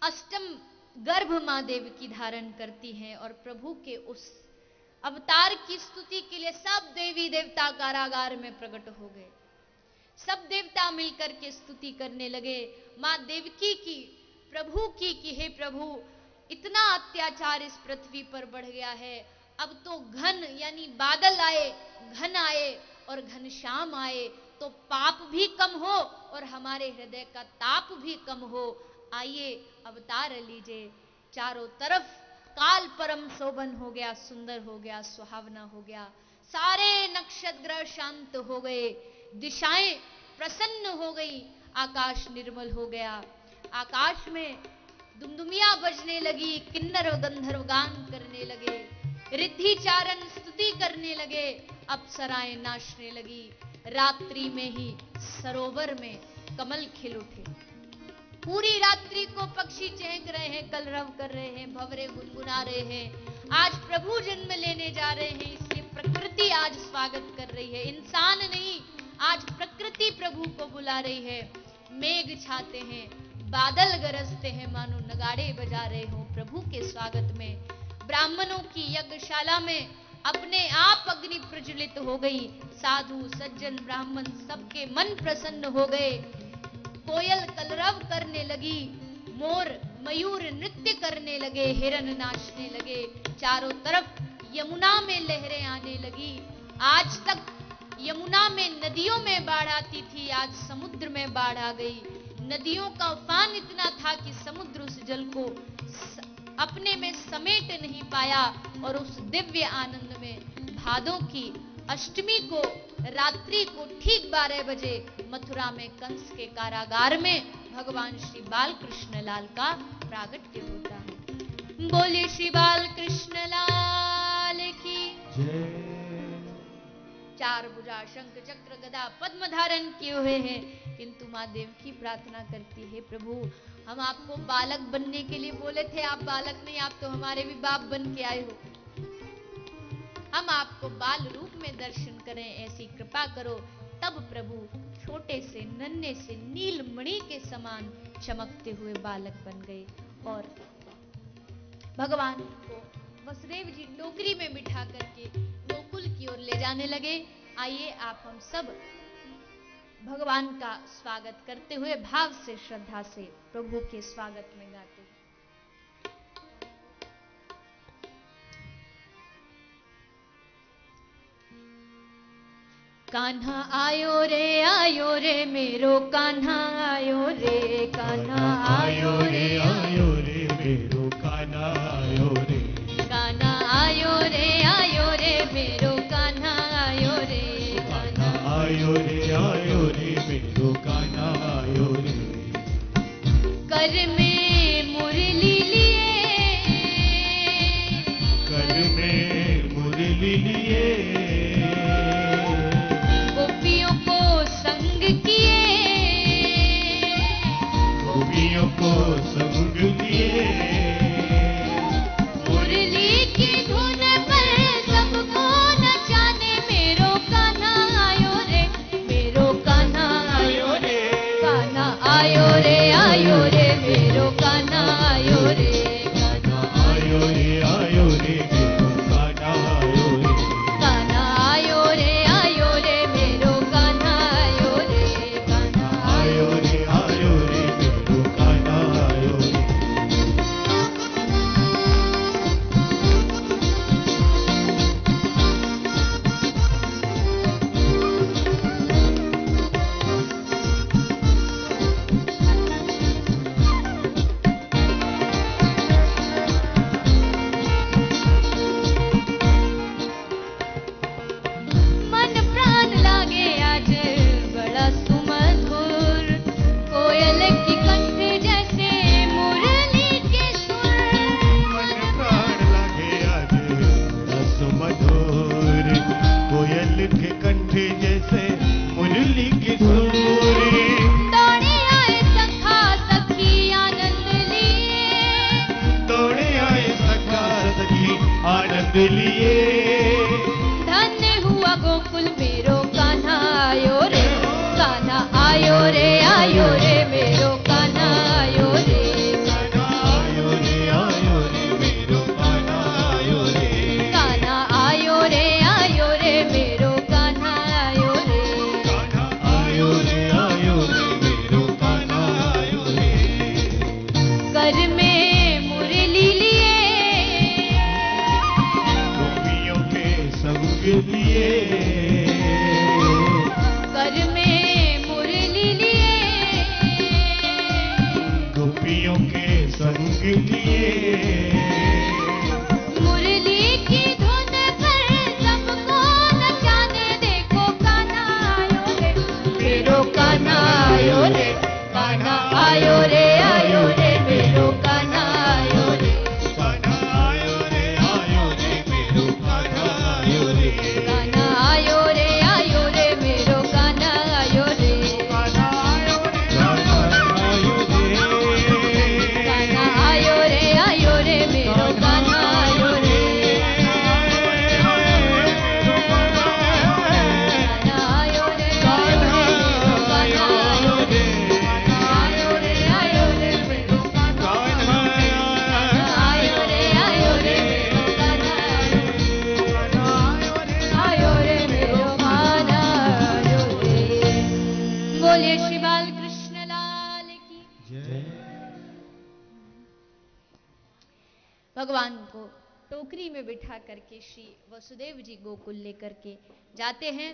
अष्टम गर्भ मां देवकी धारण करती हैं और प्रभु के उस अवतार की स्तुति के लिए सब देवी देवता कारागार में प्रकट हो गए। सब देवता मिलकर के स्तुति करने लगे मां देवकी की, प्रभु की, कि हे प्रभु इतना अत्याचार इस पृथ्वी पर बढ़ गया है, अब तो घन यानी बादल आए, घन आए और घनश्याम आए तो पाप भी कम हो और हमारे हृदय का ताप भी कम हो। आइए अवतार लीजिए। चारों तरफ काल परम शोभन हो गया, सुंदर हो गया, सुहावना हो गया, सारे नक्षत्र ग्रह शांत हो गए, दिशाएं प्रसन्न हो गई, आकाश निर्मल हो गया। आकाश में दुमदुमिया बजने लगी, किन्नर और गंधर्व गान करने लगे, रिद्धि चारण स्तुति करने लगे, अप्सराएं नाचने लगी। रात्रि में ही सरोवर में कमल खिल उठे। पूरी रात्रि को पक्षी चहक रहे हैं, कलरव कर रहे हैं, भंवरे गुनगुना रहे हैं। आज प्रभु जन्म लेने जा रहे हैं, इसलिए प्रकृति आज स्वागत कर रही है, इंसान नहीं, आज प्रकृति प्रभु को बुला रही है। मेघ छाते हैं, बादल गरजते हैं, मानो नगाड़े बजा रहे हो प्रभु के स्वागत में। ब्राह्मणों की यज्ञशाला में अपने आप अग्नि प्रज्वलित हो गई। साधु सज्जन ब्राह्मण सबके मन प्रसन्न हो गए। कोयल कलरव करने लगी, मोर मयूर नृत्य करने लगे, हिरन नाचने लगे। चारों तरफ यमुना में लहरें आने लगी। आज तक यमुना में नदियों में बाढ़ आती थी, आज समुद्र में बाढ़ आ गई। नदियों का उफान इतना था कि समुद्र उस जल को अपने में समेट नहीं पाया और उस दिव्य आनंद में भादों की अष्टमी को रात्रि को ठीक 12 बजे मथुरा में कंस के कारागार में भगवान श्री बाल कृष्ण लाल का प्रागट्य होता है। बोलिए श्री बाल कृष्ण लाल की जय। 4 भुजा शंख चक्र गदा पद्म धारण किए हुए हैं, किंतु मां देव की प्रार्थना करती है, प्रभु हम आपको बालक बनने के लिए बोले थे, आप बालक नहीं, आप तो हमारे भी बाप बन के आए हो, हम आपको बाल रूप में दर्शन करें, ऐसी कृपा करो। तब प्रभु छोटे से नन्हे से नीलमणि के समान चमकते हुए बालक बन गए और भगवान को वसुदेव जी टोकरी में बिठा करके गोकुल की ओर ले जाने लगे। आइए आप हम सब भगवान का स्वागत करते हुए भाव से श्रद्धा से प्रभु के स्वागत में गाते हैं। कान्हा आयो रे मेरो कान्हा आयो रे, कान्हा आयो रे मेरो कान्हा आयो रे, कान्हा आयो रे मेरो कान्हा आयो रे, कान्हा आयो रे मेरो कान्हा आयो रे। कर में मुरली लिए, कर में मुरली लिए, गोपियों को संग किए, गोपियों को संग किए, मुरली की धुन पर सबको नचाने मेरो कान्हा आयो रे, कान्हा आयो रे, आयो रे मेरो कान्हा आयो रे, कान्हा आयो रे, आयो रे मेरो कान्हा आयो रे, कान्हा आयो रे, आयो रे मेरो कान्हा आयो रे, कान्हा आयो रे, आयो रे, कान्हा आयो रे, आयो रे मेरो कान्हा आयो रे, कान्हा आयो रे, आयो रे मेरो कान्हा आयो रे, आयो रे मेरो कान्हा आयो रे मेरो कान्हा आयो रे। बोलिए श्री बाल कृष्ण लाल की। भगवान को टोकरी में बिठा करके श्री वसुदेव जी गोकुल लेकर के जाते हैं।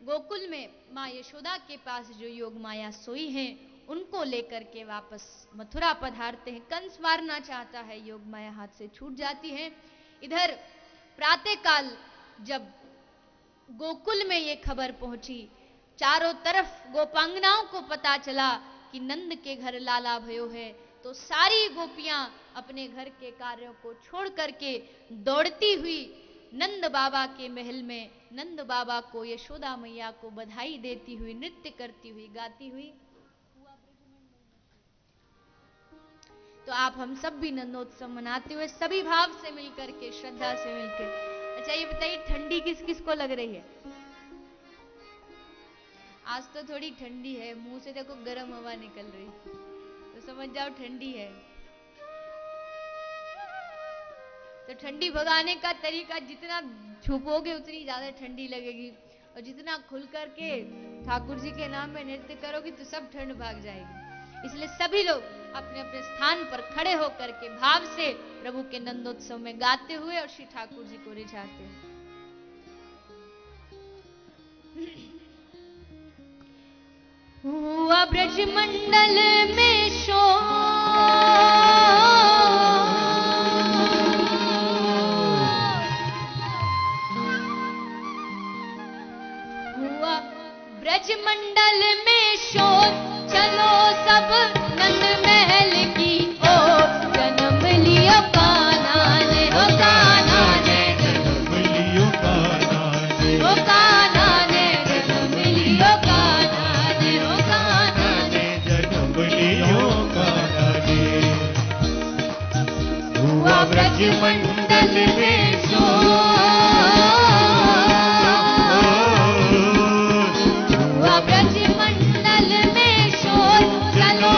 गोकुल में माँ यशोदा के पास जो योग माया सोई हैं उनको लेकर के वापस मथुरा पधारते हैं। कंस मारना चाहता है, योग माया हाथ से छूट जाती है। इधर प्रातःकाल जब गोकुल में ये खबर पहुंची, चारों तरफ गोपांगनाओं को पता चला कि नंद के घर लाला भयो है, तो सारी गोपियां अपने घर के कार्यों को छोड़ करके दौड़ती हुई नंद बाबा के महल में नंद बाबा को, यशोदा मैया को बधाई देती हुई, नृत्य करती हुई, गाती हुई। तो आप हम सब भी नंदोत्सव मनाते हुए सभी भाव से मिलकर के, श्रद्धा से मिलकर। अच्छा ये बताइए ठंडी किस किस को लग रही है? आज तो थोड़ी ठंडी है, मुंह से देखो गर्म हवा निकल रही, तो समझ जाओ ठंडी है। तो ठंडी भगाने का तरीका, जितना छुपोगे उतनी ज्यादा ठंडी लगेगी, और जितना खुल करके ठाकुर जी के नाम में नृत्य करोगी तो सब ठंड भाग जाएगी। इसलिए सभी लोग अपने अपने स्थान पर खड़े होकर के भाव से प्रभु के नंदोत्सव में गाते हुए और श्री ठाकुर जी को रिझाते हुए। हुआ ब्रज मंडल में हुआ ब्रज मंडल में शोर, चलो सब नंद महल की ओर। जन्म लियो कान्हा ने, हो कान्हा ने जन्म लियो कान्हा ने, हो कान्हा ने जन्म लियो कान्हा ने, हो कान्हा ने जन्म लियो कान्हा ने। हुआ ब्रज मंडल में हुआ ब्रज मंडल में शोर, चलो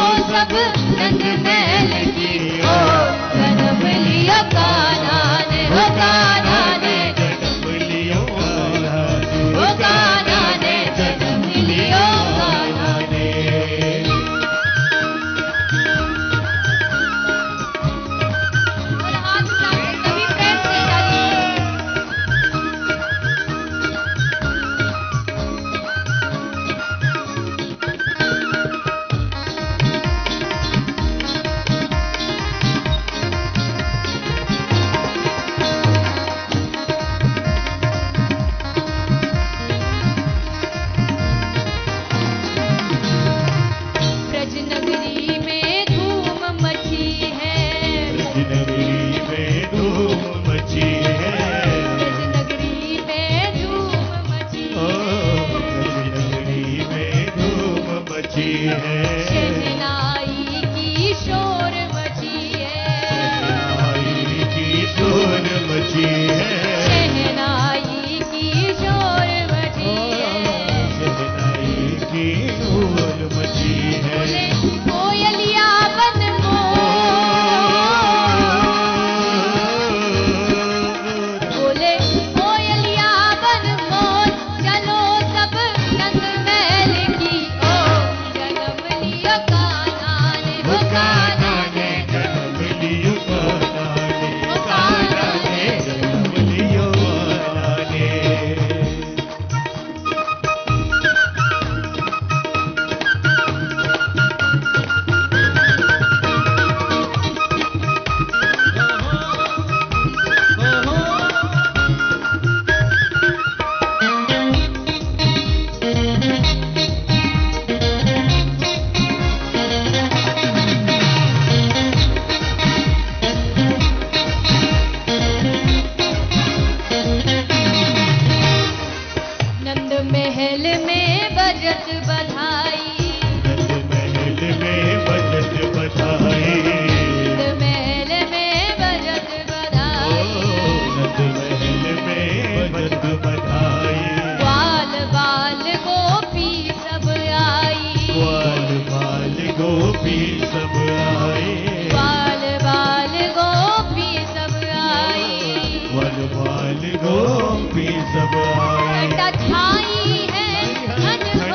बजत बधाई